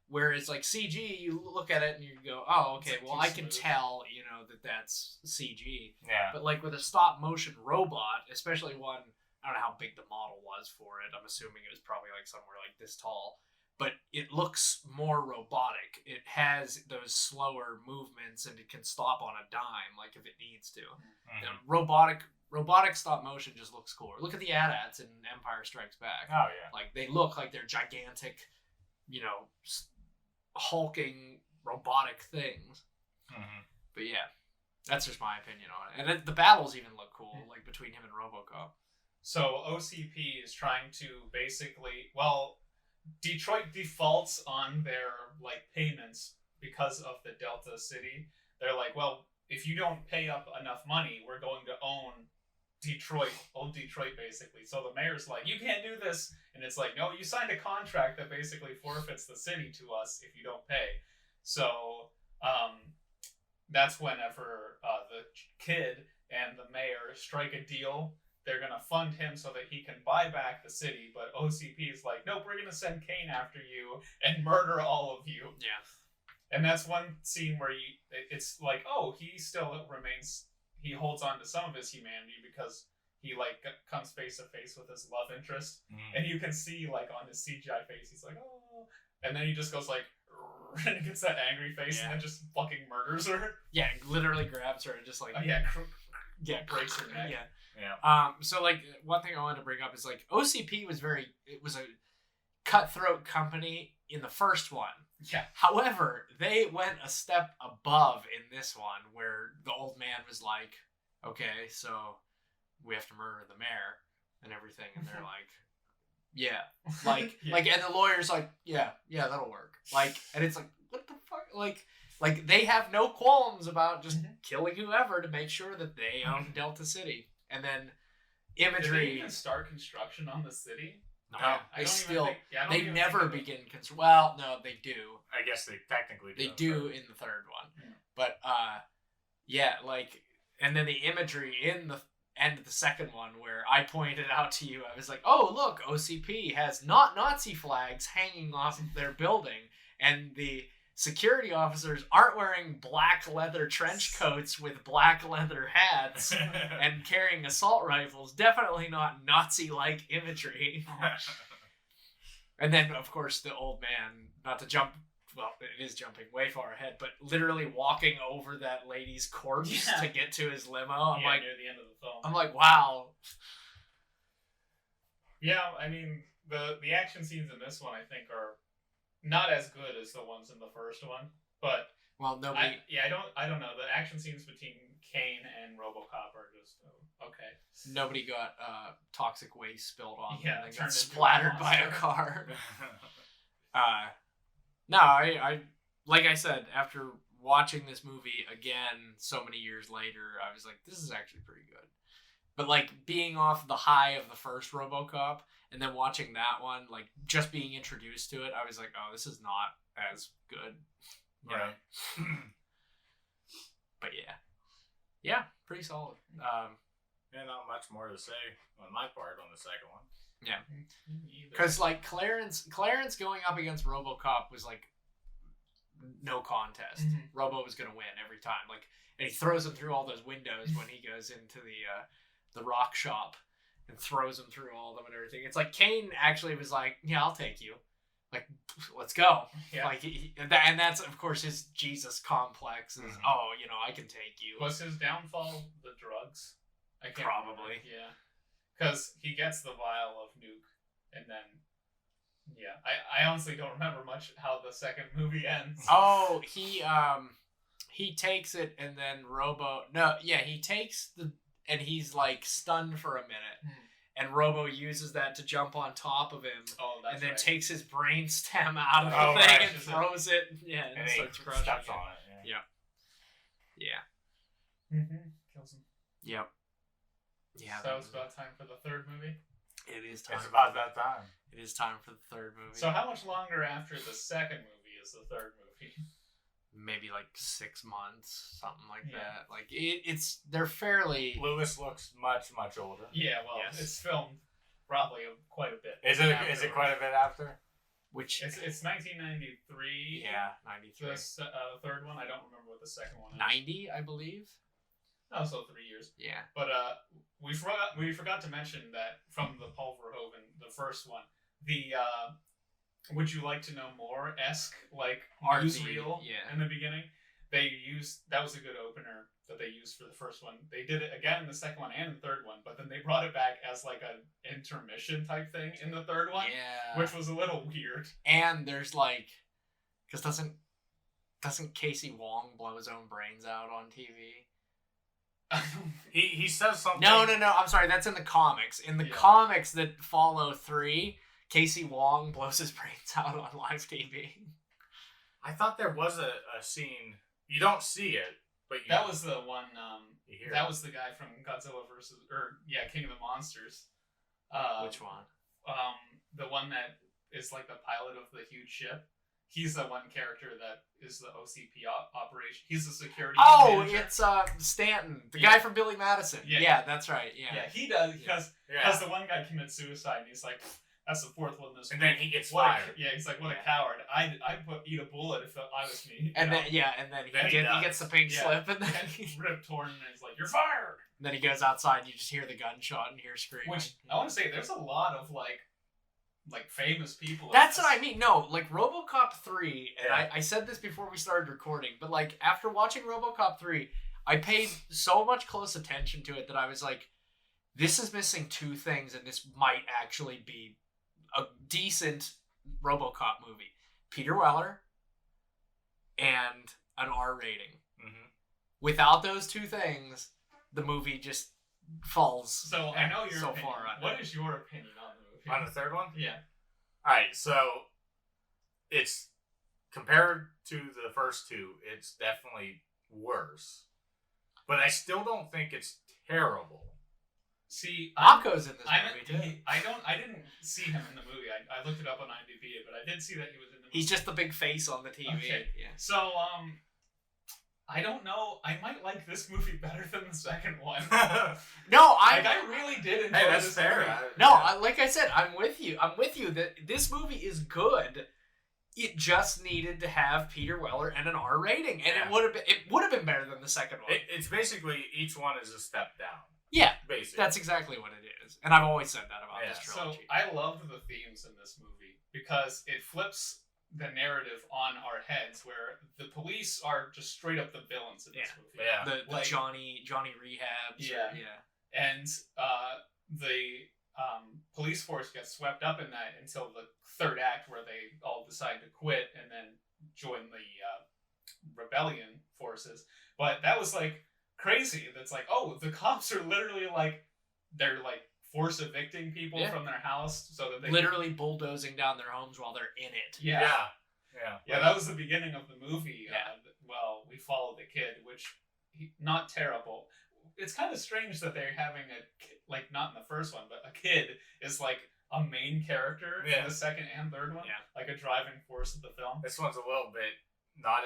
Whereas like CG, you look at it and you go, oh, okay, well I can tell, that that's CG. Yeah. But like with a stop motion robot, especially one, I don't know how big the model was for it. I'm assuming it was probably like somewhere like this tall. But it looks more robotic. It has those slower movements, and it can stop on a dime, like if it needs to. Mm-hmm. Robotic stop motion just looks cooler. Look at the AT-ATs in Empire Strikes Back. Oh yeah, like they look like they're gigantic, hulking robotic things. Mm-hmm. But yeah, that's just my opinion on it. And the battles even look cool, like between him and Robocop. So OCP is trying to basically, Detroit defaults on their payments because of the Delta City. They're like, well, if you don't pay up enough money, we're going to own old Detroit basically. So the mayor's like, you can't do this, and it's like, no, you signed a contract that basically forfeits the city to us if you don't pay. So that's whenever the kid and the mayor strike a deal. They're going to fund him so that he can buy back the city, but OCP is like, nope, we're going to send Kane after you and murder all of you. Yeah. And that's one scene where it's like, oh, he still remains, he holds on to some of his humanity because he comes face to face with his love interest. And you can see on his CGI face, he's like, oh, and then he just goes and gets that angry face and then just fucking murders her. Yeah, literally grabs her and just breaks her neck. Yeah. So one thing I wanted to bring up is OCP was it was a cutthroat company in the first one. Yeah. However, they went a step above in this one where the old man was like, okay, so we have to murder the mayor and everything. And they're like, yeah. And the lawyer's like, yeah, that'll work. And it's like, what the fuck? They have no qualms about just killing whoever to make sure that they own Delta City. And then imagery. Did they even start construction on the city? No, they never begin construction. Well, no, they do. I guess they technically do. They do in the third one. Yeah. But, and then the imagery in the end of the second one where I pointed out to you, I was like, oh, look, OCP has not Nazi flags hanging off of their building. And the security officers aren't wearing black leather trench coats with black leather hats and carrying assault rifles. Definitely not Nazi-like imagery. And then, of course, the old man, not to jump, well, it is jumping way far ahead, but literally walking over that lady's corpse to get to his limo. I'm near the end of the film. I'm like, wow. Yeah, I mean, the action scenes in this one, I think, are not as good as the ones in the first one, but I don't know. The action scenes between Kane and Robocop are just okay. Nobody got toxic waste spilled on them and got turned splattered by a car. No, I like I said, after watching this movie again so many years later, I was like, this is actually pretty good. But being off the high of the first Robocop and then watching that one, just being introduced to it, I was like, oh, this is not as good. Right. But yeah, pretty solid. Not much more to say on my part on the second one. Yeah, because Clarence going up against Robocop was no contest. Robo was gonna win every time. And he throws him through all those windows when he goes into the rock shop and throws him through all of them and everything. It's Kane actually was like, yeah, I'll take you. Let's go. Yeah. And that's of course his Jesus complex is, I can take you. Was his downfall the drugs? I can't Probably. Remember. Yeah. Because he gets the vial of nuke and then I honestly don't remember much how the second movie ends. Oh, he takes it and then he takes and he's stunned for a minute. And Robo uses that to jump on top of him. Oh, that's and then right. takes his brainstem out of the thing and throws it. Yeah, and starts he crushing steps it. on it. Yeah. Kills him. Yep. Yeah. So it's about time for the third movie. It is time. It's about that time. It is time for the third movie. So how much longer after the second movie is the third movie? Maybe like 6 months, something like Yeah. that. Like they're fairly. Lewis looks much older. Yeah, well, Yes. it's filmed probably quite a bit. Is it quite a bit after? Which It's 1993. yeah, 93. The third one. I don't remember what the second one is. 90, I believe. Oh, so 3 years. Yeah. But we forgot to mention that from the Paul Verhoeven, the first one, the Would You Like to Know More esque like newsreel in the beginning. They used that was a good opener that they used for the first one. They did it again in the second one and the third one, but then they brought it back as like an intermission type thing in the third one, which was a little weird. And there's like, because doesn't Casey Wong blow his own brains out on TV? He says something. No. I'm sorry. That's in the comics. In the comics that follow 3, Casey Wong blows his brains out on live TV. I thought there was a scene. You don't see it, but that was the one. You hear that it. was the guy from Godzilla versus, King of the Monsters. Which one? The one that is like the pilot of the huge ship. He's the one character that is the OCP operation. He's the security manager. It's Stanton, the guy from Billy Madison. Yeah, that's right. Yeah, he does because the one guy commits suicide and he's like, that's the fourth one this and week. then he gets fired. He's like, what a coward. I'd eat a bullet if I was me. and then he gets the pink slip, and then Rip Torn, and he's like, you're fired. And then he goes outside, and you just hear the gunshot and hear screaming. Which I want to say, there's a lot of like famous people. That's what I mean. No, like RoboCop 3, and I said this before we started recording, but like after watching RoboCop 3, I paid so much close attention to it that I was like, this is missing 2 things, and this might actually be a decent RoboCop movie. Peter Weller and an R rating. Mm-hmm. Without those 2 things, the movie just falls. So I know your so opinion. far on What is your opinion on the movie? On the third one? Yeah. Alright, so it's compared to the first 2, it's definitely worse. But I still don't think it's terrible. See, Mako's in this movie too. I didn't see him in the movie. I looked it up on IMDb, but I did see that he was in the movie. He's just the big face on the TV. Okay. Yeah. So, I don't know. I might like this movie better than the second one. No, I really did enjoy that's this fair. movie. Like I said, I'm with you. I'm with you that this movie is good. It just needed to have Peter Weller and an R rating, and it would have been better than the second one. It's basically each one is a step down. Yeah, basically. That's exactly what it is, and I've always said that about this trilogy. So I loved the themes in this movie because it flips the narrative on our heads, where the police are just straight up the villains in this movie. Yeah, the Johnny Rehabs. Yeah. And the police force gets swept up in that until the third act, where they all decide to quit and then join the rebellion forces. But that was like crazy. That's like, oh, the cops are literally like, they're like force evicting people from their house so that they literally bulldozing down their homes while they're in it. Yeah, that was the beginning of the movie. Well, we follow the kid, which not terrible. It's kind of strange that they're having like not in the first one, but a kid is like a main character in the second and third one, like a driving force of the film. This one's a little bit not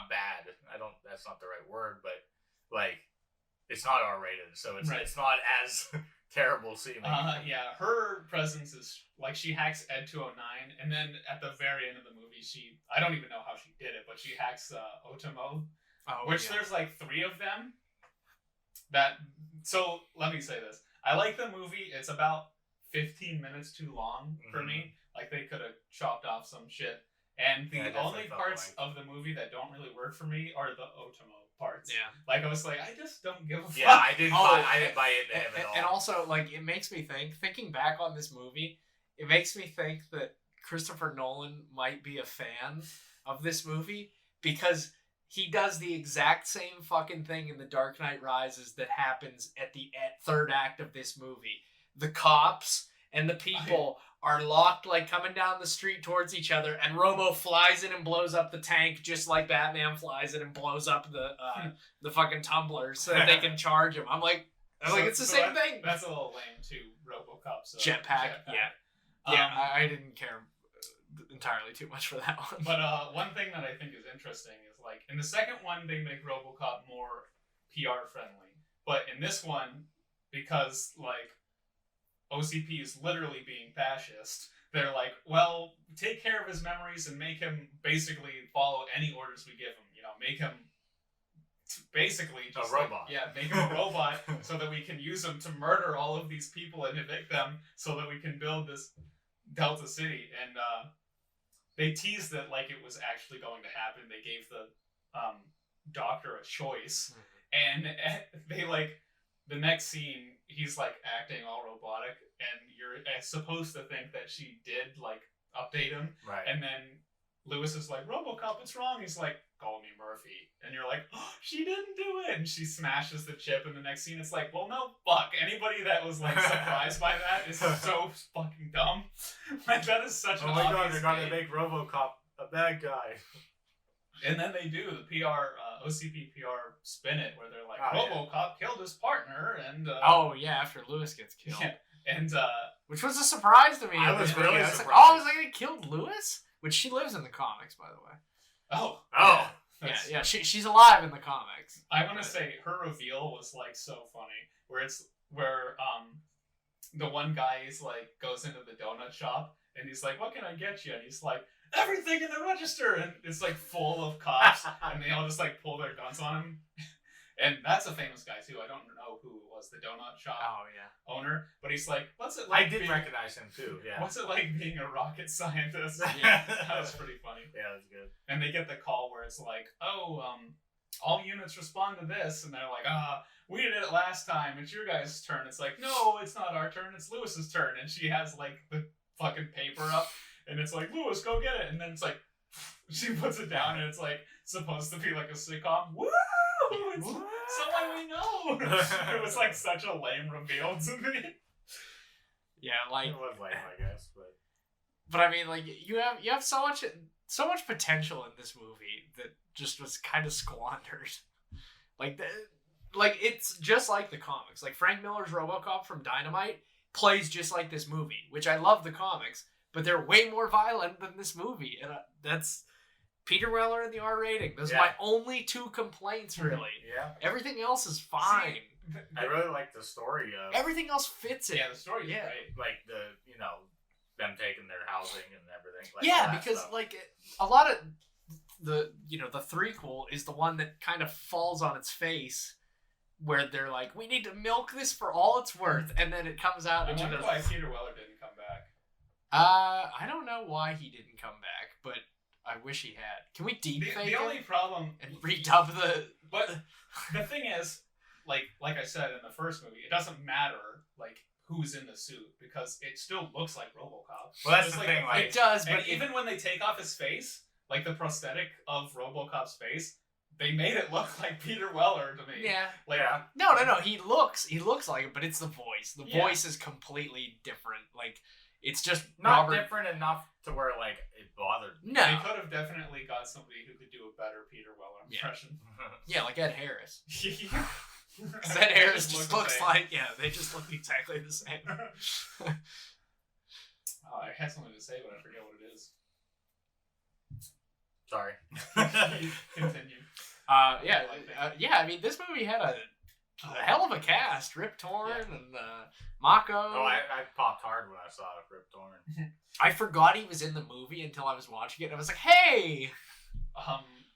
bad. That's not the right word, but like it's not R-rated, so it's not as terrible seeming. Her presence is like she hacks Ed 209, and then at the very end of the movie, I don't even know how she did it, but she hacks Otomo, which there's like 3 of them. So let me say this: I like the movie. It's about 15 minutes too long for me. Like they could have chopped off some shit. And the only parts of the movie that don't really work for me are the Otomo parts. Yeah. Like I was like, I just don't give a fuck. Yeah, I didn't buy into him at all. And also, like, it makes me thinking back on this movie, it makes me think that Christopher Nolan might be a fan of this movie because he does the exact same fucking thing in The Dark Knight Rises that happens at the third act of this movie. The cops and the people are locked, like, coming down the street towards each other, and Robo flies in and blows up the tank just like Batman flies in and blows up the fucking tumblers so that they can charge him. I'm like, Like, it's the same thing. That's a little lame too. Robocop's jetpack. Yeah. I didn't care entirely too much for that one. But one thing that I think is interesting is, like, in the second one they make Robocop more PR friendly, but in this one, because like OCP is literally being fascist, they're like, well, take care of his memories and make him basically follow any orders we give him. You know, make him basically just a robot. Make him a robot so that we can use him to murder all of these people and evict them so that we can build this Delta City. And they teased that like it was actually going to happen. They gave the doctor a choice, and they like the next scene he's like acting all robotic, and you're supposed to think that she did like update him, right? And then Lewis is like, Robocop, what's wrong? He's like, call me Murphy. And you're like, oh, she didn't do it. And she smashes the chip. And the next scene, it's like, well, no, fuck. Anybody that was like surprised by that is so fucking dumb. Like, that is such an obvious Oh my god, they're going to make Robocop a bad guy. And then they do the PR, OCP PR spin it, where they're like, Robocop killed his partner. And after Lewis gets killed. Yeah. And which was a surprise to me. I was really surprised. Like, oh, I was like, they killed Lewis? Which she lives in the comics, by the way. Oh. Yeah. She's alive in the comics. I want to say her reveal was like so funny, where the one guy is like goes into the donut shop and he's like, "What can I get you?" And he's like, "Everything in the register," and it's like full of cops, and they all just like pull their guns on him. And that's a famous guy too. I don't know who it was, the donut shop owner, but he's like, "What's it like?" I did recognize him too. Yeah. What's it like being a rocket scientist? Yeah, that was pretty funny. Yeah, that's good. And they get the call where it's like, all units respond to this, and they're like, we did it last time. It's your guys' turn. It's like, no, it's not our turn. It's Lewis's turn. And she has like the fucking paper up, and it's like, Lewis, go get it. And then it's like, she puts it down, and it's like supposed to be like a sitcom. Woo! It's someone we know. It was like such a lame reveal to me. Yeah, like it was lame, I guess, but I mean, like you have so much potential in this movie that just was kind of squandered. Like it's just like the comics. Like Frank Miller's RoboCop from Dynamite plays just like this movie, which I love the comics, but they're way more violent than this movie, and that's Peter Weller and the R rating. Those are my only two complaints, really. Yeah. Everything else is fine. I really like the story of everything else fits it. Yeah, the story is great. Like them taking their housing and everything. Like because stuff. like a lot of the the threequel is the one that kind of falls on its face, where they're like, we need to milk this for all it's worth, and then it comes out. I wonder why Peter Weller didn't come back. I don't know why he didn't come back, but I wish he had. Can we deepfake the only problem and redub the? But the thing is, like I said in the first movie, it doesn't matter like who's in the suit because it still looks like RoboCop. Well, that's just the like thing. Like, it does, but even when they take off his face, like the prosthetic of RoboCop's face, they made it look like Peter Weller to me. Yeah. Like no. He looks like it, but it's the voice. The voice is completely different. Like it's just not different enough to where like it bothered me. No. They could have definitely got somebody who could do a better Peter Weller impression. Yeah, like Ed Harris. Because Ed Harris just looks like they just look exactly the same. I had something to say, but I forget what it is. Sorry. Continue. I mean, this movie had a hell of a cast. Rip Torn and Mako. Oh, I popped hard when I saw Rip Torn. I forgot he was in the movie until I was watching it, and I was like, hey!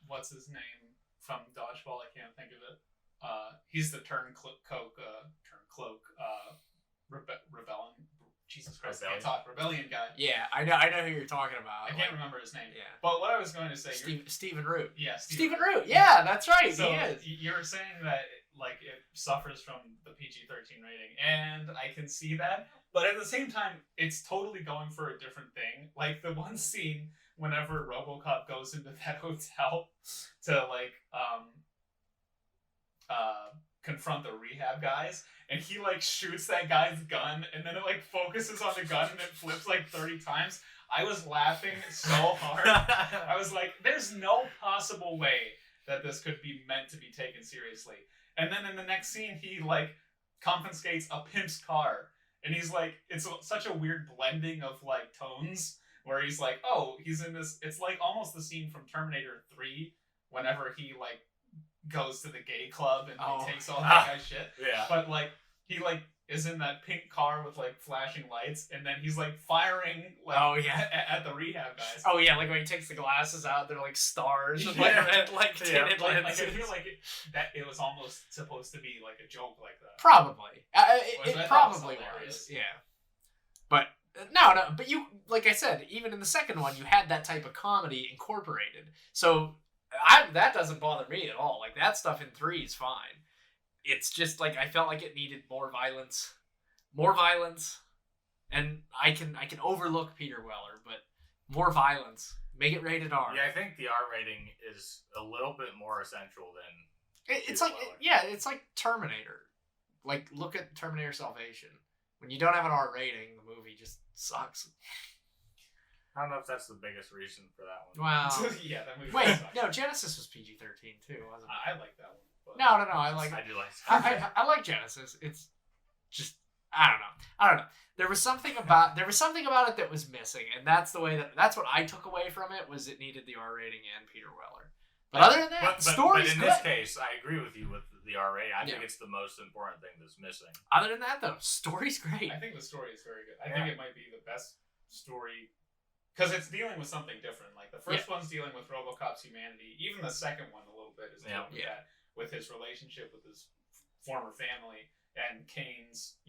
What's his name from Dodgeball? I can't think of it. He's the Rebellion. Jesus Christ, I can't talk. Rebellion guy. Yeah, I know who you're talking about. I can't remember his name. Yeah. But what I was going to say... Stephen Root. Yeah, Stephen Root. Yeah, that's right. So he is. You're saying that like it suffers from the PG-13 rating, and I can see that. But at the same time, it's totally going for a different thing. Like the one scene whenever RoboCop goes into that hotel to like confront the rehab guys, and he like shoots that guy's gun, and then it like focuses on the gun and it flips like 30 times. I was laughing so hard. I was like, there's no possible way that this could be meant to be taken seriously. And then in the next scene, he like confiscates a pimp's car. And he's like, it's such a weird blending of like tones where he's like, oh, he's in this. It's like almost the scene from Terminator 3 whenever he like goes to the gay club and he takes all that guy's shit. Yeah. But like he like is in that pink car with like flashing lights, and then he's like firing like at the rehab guys. Oh yeah, like when he takes the glasses out, they're like stars with like red, like tinted lenses. Like, I feel like it was almost supposed to be like a joke like that. Probably, Which it I thought was probably hilarious. was. Yeah, but no. But you, like I said, even in the second one, you had that type of comedy incorporated. So that doesn't bother me at all. Like that stuff in 3 is fine. It's just like I felt like it needed more violence, and I can overlook Peter Weller, but more violence, make it rated R. Yeah, I think the R rating is a little bit more essential than it's like it's like Terminator. Like look at Terminator Salvation. When you don't have an R rating, the movie just sucks. I don't know if that's the biggest reason for that one. Wow. Yeah, that movie. Wait, sucks. no, Genesis was PG-13 too, wasn't it? I like that one. But No, I like it. I do like I like Genesis. It's just I don't know. There was something about it that was missing, and that's what I took away from it was it needed the R rating and Peter Weller. But other than that, the story's but in good. this case, I agree with you with the R rating. I think it's the most important thing that's missing. Other than that, though, story's great. I think the story is very good. I think it might be the best story because it's dealing with something different. Like the first one's dealing with Robocop's humanity. Even the second one, a little bit, is dealing with that, with his relationship with his former family and Kane's,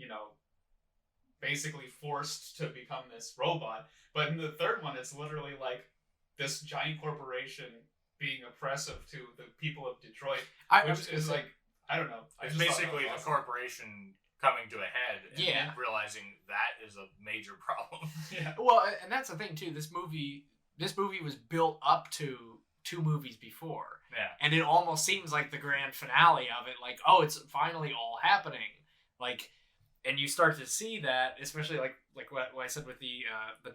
basically forced to become this robot. But in the third one, it's literally like this giant corporation being oppressive to the people of Detroit, which is like, I don't know. It's basically the corporation coming to a head and realizing that is a major problem. Yeah. Well, and that's the thing too. This movie was built up to 2 movies before. Yeah. And it almost seems like the grand finale of it, like, oh, it's finally all happening. Like, and you start to see that, especially like what I said with the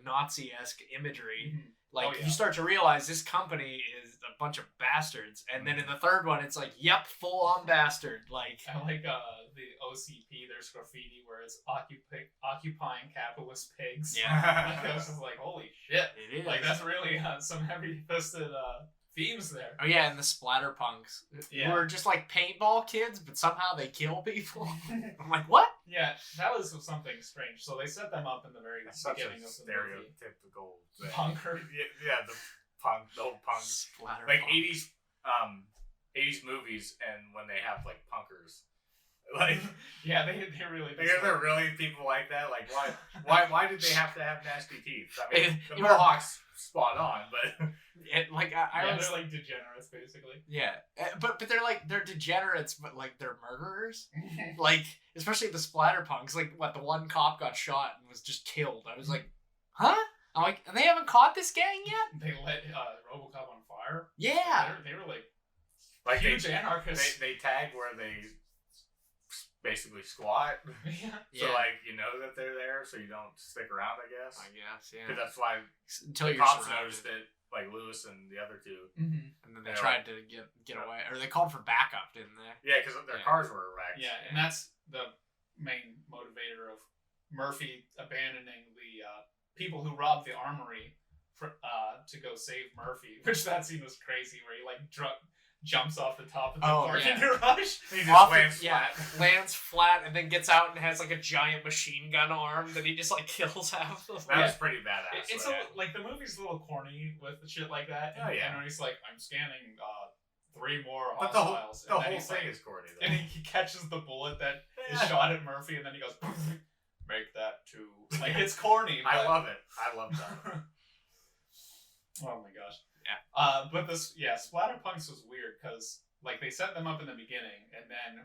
Nazi-esque imagery. Mm-hmm. Like, you start to realize this company is a bunch of bastards. And then in the third one, it's like, yep, full-on bastard. Like, I like the OCP, there's graffiti where it's occupying capitalist pigs. Yeah. I was just like, holy shit. It is. Like, that's really some heavy-fisted themes there. Oh, yeah, and the splatterpunks. Who are just like paintball kids, but somehow they kill people. I'm like, what? Yeah, that was something strange. So they set them up in the very beginning of the movie. Stereotypical Punker. Yeah, the old punk. Splatter Like punk. 80s movies, and when they have like punkers. Like, yeah, they really. There really people like that. Like, why did they have to have nasty teeth? I mean, the were- Mohawks spot on, but They're like degenerates, basically. Yeah, but they're degenerates, but like they're murderers. Like, especially the splatterpunks. Like, what, the one cop got shot and was just killed. I was like, huh? I'm like, and they haven't caught this gang yet? They lit Robocop on fire. Yeah. They were like huge anarchists. They tag where they basically squat. Yeah. So like you know that they're there, so you don't stick around. I guess. Yeah. Because that's why Until the you're cops surrounded. noticed it, like Lewis and the other two. Mm-hmm. And then they tried to get away, or they called for backup, didn't they? Yeah, because their cars were wrecked. Yeah, and that's the main motivator of Murphy abandoning the people who robbed the armory to go save Murphy. Which that scene was crazy, where he like jumps off the top of the parking garage. He just lands flat, and then gets out and has like a giant machine gun arm that he just like kills half of. That was pretty badass. It's like the movie's a little corny with shit like that. And, and he's like, I'm scanning 3 more hostiles. The whole thing is corny. Though. And he catches the bullet that is shot at Murphy, and then he goes, make that 2. Like, it's corny. But... I love it. I love that. Oh my gosh. Yeah. But Splatterpunks was weird because like they set them up in the beginning, and then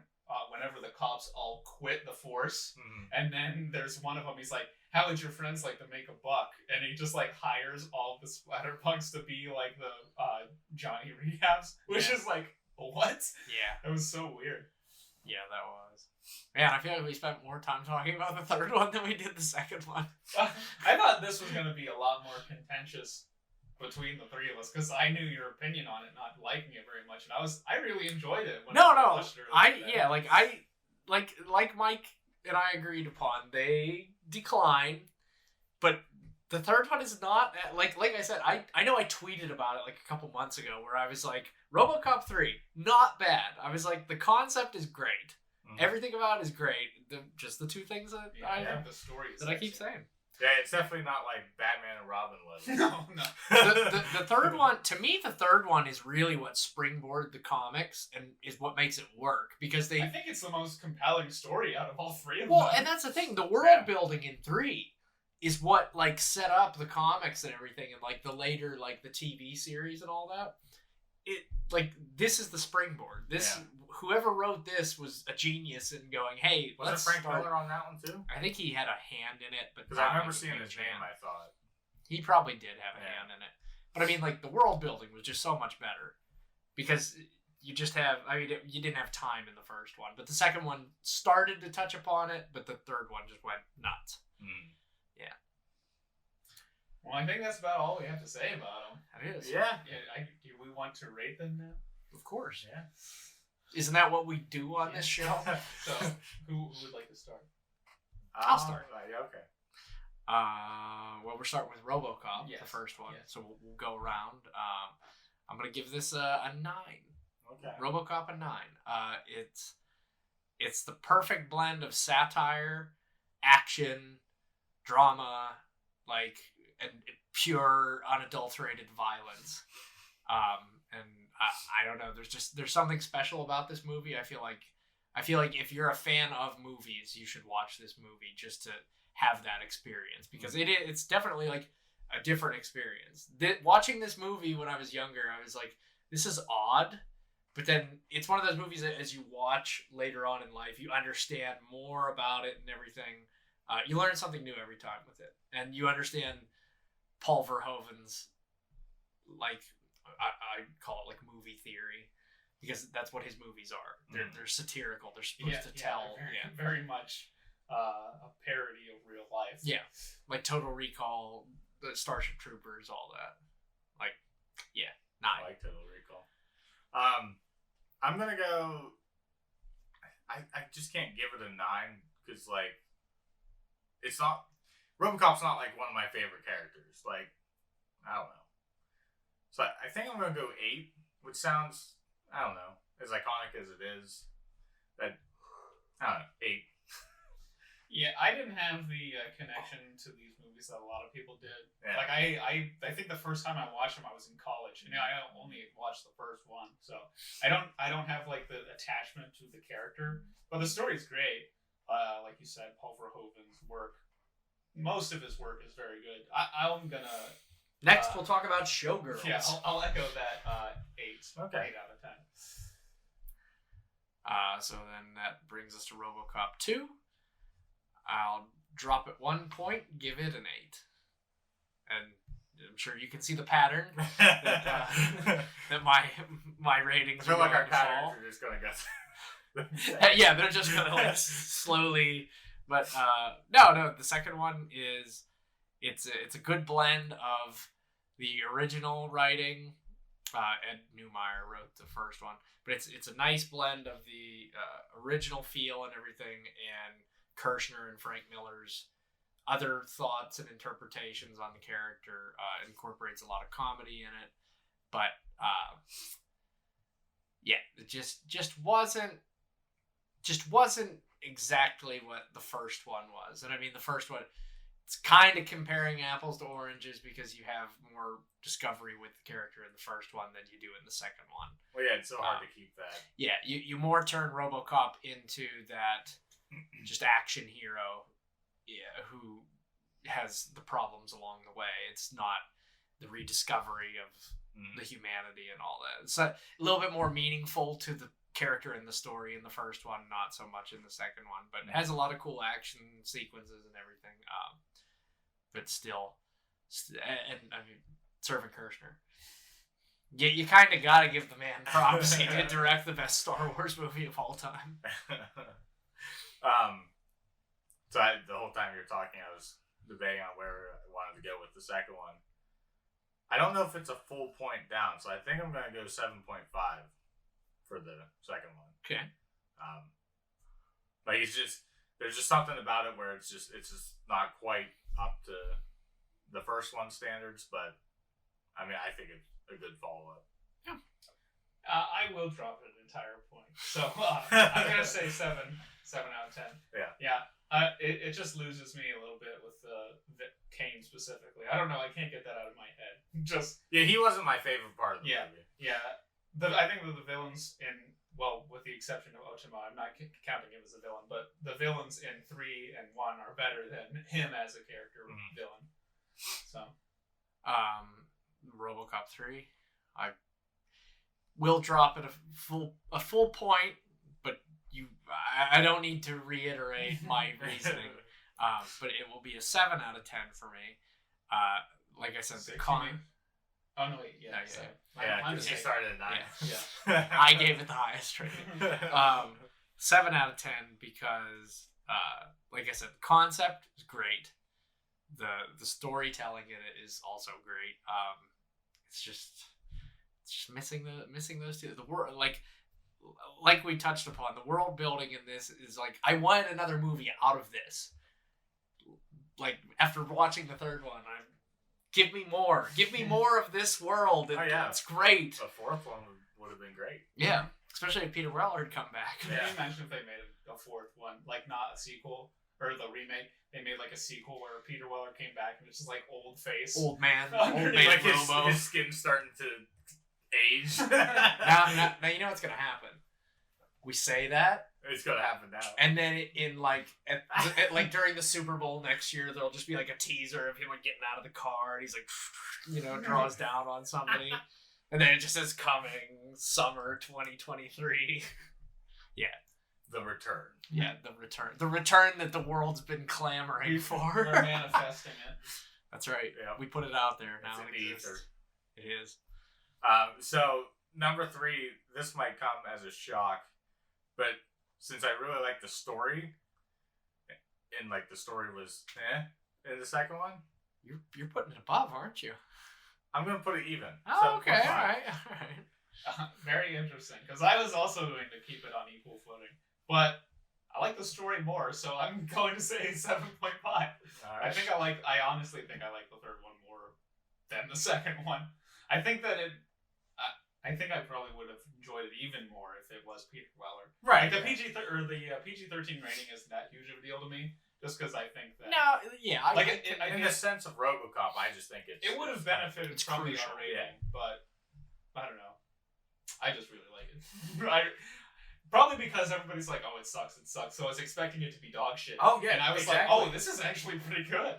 whenever the cops all quit the force, and then there's one of them. He's like, "How would your friends like to make a buck?" And he just like hires all the Splatterpunks to be like the Johnny Rehabs, which is like what? Yeah, it was so weird. Yeah, that was. Man, I feel like we spent more time talking about the third one than we did the second one. I thought this was going to be a lot more contentious between the 3 of us, because I knew your opinion on it, not liking it very much, and I really enjoyed it. When I watched it like Mike and I agreed upon, they decline, but the third one is not like I said. I know I tweeted about it like a couple months ago where I was like, RoboCop 3, not bad. I was like, the concept is great. Everything about it is great. Just the two things that the story is that I keep saying. Yeah, it's definitely not like Batman and Robin was. No. The third one, to me, the third one is really what springboarded the comics and is what makes it work, because I think it's the most compelling story out of all three of them. Well, and that's the thing. The world building in 3 is what like set up the comics and everything, and like the later like the TV series and all that. It like this is the springboard. Whoever wrote this was a genius in going, hey, was it Frank Miller on that one too? I think he had a hand in it, but because I remember seeing his name, I thought he probably did have a hand in it. But I mean, like the world building was just so much better because you just have. I mean, you didn't have time in the first one, but the second one started to touch upon it, but the third one just went nuts. Yeah. Well, I think that's about all we have to say about them. It is. Yeah. Do we want to rate them now? Of course. Yeah. Isn't that what we do on this show? So, who would like to start? I'll start. Okay. Well, we're starting with Robocop, yes. the first one. Yes. So we'll go around. I'm gonna give this a 9. Okay. Robocop a 9. It's the perfect blend of satire, action, drama, like and pure unadulterated violence. And I don't know. There's something special about this movie. I feel like if you're a fan of movies, you should watch this movie just to have that experience, because it's definitely like a different experience. Watching this movie when I was younger, I was like, this is odd, but then it's one of those movies that as you watch later on in life, you understand more about it and everything. You learn something new every time with it, and you understand Paul Verhoeven's like. I call it like movie theory, because that's what his movies are. They're satirical. They're supposed to tell. Very much a parody of real life. Yeah, like Total Recall, the Starship Troopers, all that. Like, 9. I like Total Recall. I'm gonna go. I just can't give it a 9 because like it's not. Robocop's not like one of my favorite characters. Like, I don't know. So I think I'm going to go 8, which sounds, I don't know, as iconic as it is. That, I don't know, 8. Yeah, I didn't have the connection to these movies that a lot of people did. Yeah. Like, I think the first time I watched them, I was in college. And I only watched the first one. So I don't have, like, the attachment to the character. But the story's great. Like you said, Paul Verhoeven's work. Most of his work is very good. I'm going to... Next, we'll talk about Showgirls. Yeah, I'll echo that 8. Okay. 8 out of 10. So then that brings us to Robocop 2. I'll drop it 1 point, give it an 8. And I'm sure you can see the pattern that my ratings I feel like our to patterns fall. are just going to go... Yeah, they're just going to like slowly... But no, the second one is... It's a good blend of the original writing. Ed Neumeier wrote the first one, but it's a nice blend of the original feel and everything, and Kirshner and Frank Miller's other thoughts and interpretations on the character. Incorporates a lot of comedy in it, but it just wasn't exactly what the first one was. And I mean, the first one, it's kind of comparing apples to oranges because you have more discovery with the character in the first one than you do in the second one. Well, yeah, it's so hard to keep that. Yeah, you more turn Robocop into that just action hero, who has the problems along the way. It's not the rediscovery of the humanity and all that. It's a little bit more meaningful to the character in the story in the first one, not so much in the second one, but it has a lot of cool action sequences and everything. But still, and I mean, serving Kirshner. Yeah, you kind of got to give the man props. He did direct the best Star Wars movie of all time. So the whole time you were talking, I was debating on where I wanted to go with the second one. I don't know if it's a full point down, so I think I'm going to go 7.5 for the second one. Okay. Like there's just something about it where it's just not quite up to the first one standards, but I mean I think it's a good follow up. Yeah. I will drop it an entire point. So I'm gonna say 7 out of 10. Yeah. It just loses me a little bit with Kane specifically. I don't know. I can't get that out of my head. He wasn't my favorite part of the movie. Yeah. I think that the villains with the exception of Ochima, I'm not counting him as a villain, but the villains in 3 and 1 are better than him as a character villain. So, Robocop 3, I will drop it a full point, but I don't need to reiterate my reasoning. But it will be a 7 out of 10 for me. Like I said, the con. Oh no, wait, yeah. Because you started at 9. Yeah. I gave it the highest rating. 7 out of 10 because, like I said, the concept is great. The storytelling in it is also great. It's just missing those two. The world, like we touched upon, the world building in this is like, I want another movie out of this. Like, after watching the third one, give me more of this world. It's great. A fourth one would have been great. Yeah, especially if Peter Weller had come back. Can you imagine if they made a fourth one, like not a sequel or the remake? They made like a sequel where Peter Weller came back and it's just like old face, old man like Robo. His skin's starting to age. now you know what's gonna happen. We say that. It's gonna happen now. And then in like during the Super Bowl next year, there'll just be like a teaser of him like getting out of the car and he's like, draws down on somebody, and then it just says coming summer 2023. Yeah. The return. Yeah, the return that the world's been clamoring for. We're manifesting it. That's right. Yeah. We put it out there. Now it's it in the exists. It is. So number 3, this might come as a shock, but since I really like the story, and like the story was in the second one, you're putting it above, aren't you? I'm gonna put it even. Oh, okay, all right. Very interesting, because I was also going to keep it on equal footing, but I like the story more, so I'm going to say 7.5. Right. I honestly think I like the third one more than the second one. I think that I think I probably would have enjoyed it even more if it was Peter Weller. Right. Like the PG-13 rating isn't that huge of a deal to me, just because I think that. No, yeah. In the sense of RoboCop, I just think it would have benefited from the crucial, R rating, but I don't know. I just really like it. Probably because everybody's like, "Oh, it sucks," so I was expecting it to be dog shit. Oh yeah, and I was exactly. like, "Oh, this is actually pretty good."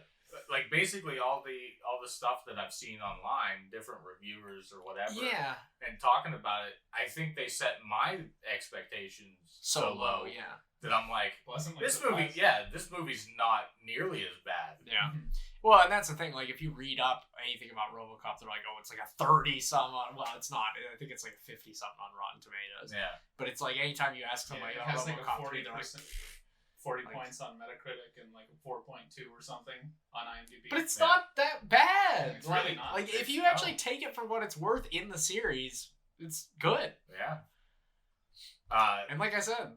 Like basically all the stuff that I've seen online, different reviewers or whatever, and talking about it, I think they set my expectations so low, that I'm like, this movie's not nearly as bad. Yeah. Well, and that's the thing. Like, if you read up anything about RoboCop, they're like, "Oh, it's like a 30-some on." Well, it's not. I think it's like a 50-something on Rotten Tomatoes. Yeah. But it's like anytime you ask somebody, it has like a RoboCop 40%. they're like, 40 points on Metacritic and like a 4.2 or something on IMDb. but it's not that bad. It's really not. Like, if you actually take it for what it's worth in the series, it's good. Yeah. And like I said,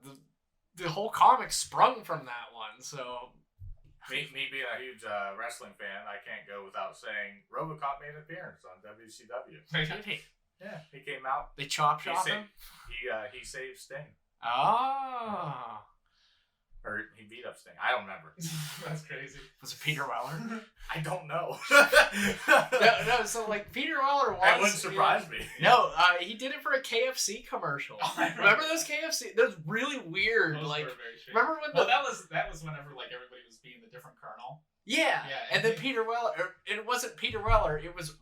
the whole comic sprung from that one, so... Me being a huge wrestling fan, I can't go without saying RoboCop made an appearance on WCW. Did he? Yeah, he came out. They chop him? He saved Sting. Oh. Or he beat up Sting. I don't remember. That's crazy. Was it Peter Weller? I don't know. no, so like Peter Weller was... That wouldn't surprise me. No, he did it for a KFC commercial. Oh, remember those KFC? Those really weird. Those like, were very strange. remember when that was whenever like everybody was being the different colonel. Yeah. And then Peter Weller, it wasn't Peter Weller, it was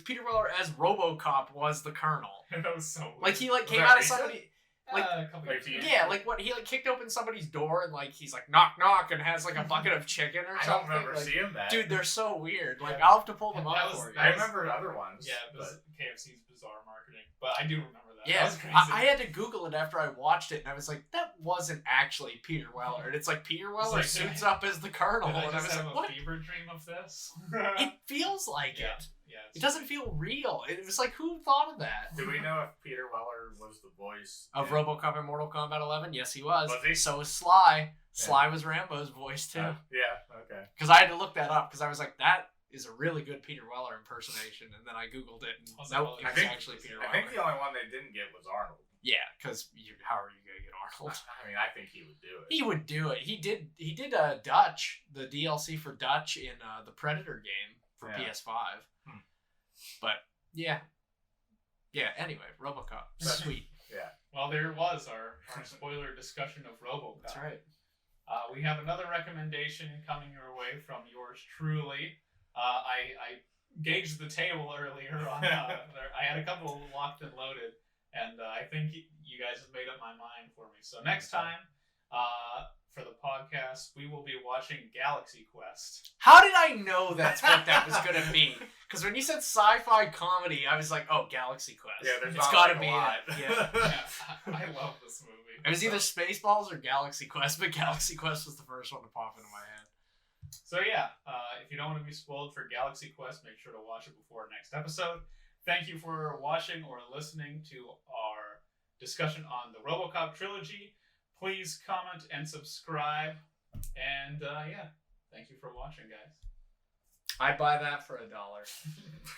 Peter Weller as RoboCop was the Colonel. That was so weird. Like he like came out of somebody. Like a couple years ago. Yeah, like what he like kicked open somebody's door and like he's like knock knock and has like a bucket of chicken or something. I don't remember like, seeing that. Dude, they're so weird. Like I'll have to pull them up for you. I remember other ones. Yeah, it was KFC's bizarre marketing, but I do remember that. Yeah, that was crazy. I had to Google it after I watched it, and I was like, that wasn't actually Peter Weller. And it's like Peter Weller like, suits up as the Colonel. Did I And I just was have like, a what? fever dream of this? It feels like Yeah. it. Yeah, It doesn't feel real. It was like, who thought of that? Do we know if Peter Weller was the voice Of in- RoboCop and Mortal Kombat 11? Yes, he was. Was he? So was Sly. Sly was Rambo's voice, too. Yeah. Okay. Because I had to look that up, because I was like, that is a really good Peter Weller impersonation. And then I Googled it, and Was it nope, really it was good? actually Peter I Weller. think the only one they didn't get was Arnold. Yeah, because how are you going to get Arnold? I mean, I think he would do it. He would do it. He did Dutch, the DLC for Dutch in the Predator game for Yeah. PS5. But yeah. Anyway, RoboCop. Sweet. Yeah. Well, there was our spoiler discussion of RoboCop. That's right. We have another recommendation coming your way from yours truly. I gauged the table earlier on. I had a couple locked and loaded, and I think you guys have made up my mind for me. So next time, for the podcast, we will be watching Galaxy Quest. How did I know that's what that was going to be? Because when you said sci-fi comedy, I was like, oh, Galaxy Quest. Yeah, there's it's not got to like be a lot. it. Yeah. Yeah, I love this movie. It was either Spaceballs or Galaxy Quest, but Galaxy Quest was the first one to pop into my head. So yeah, if you don't want to be spoiled for Galaxy Quest, make sure to watch it before next episode. Thank you for watching or listening to our discussion on the Robocop trilogy. Please comment and subscribe. And yeah, thank you for watching, guys. I'd buy that for $1.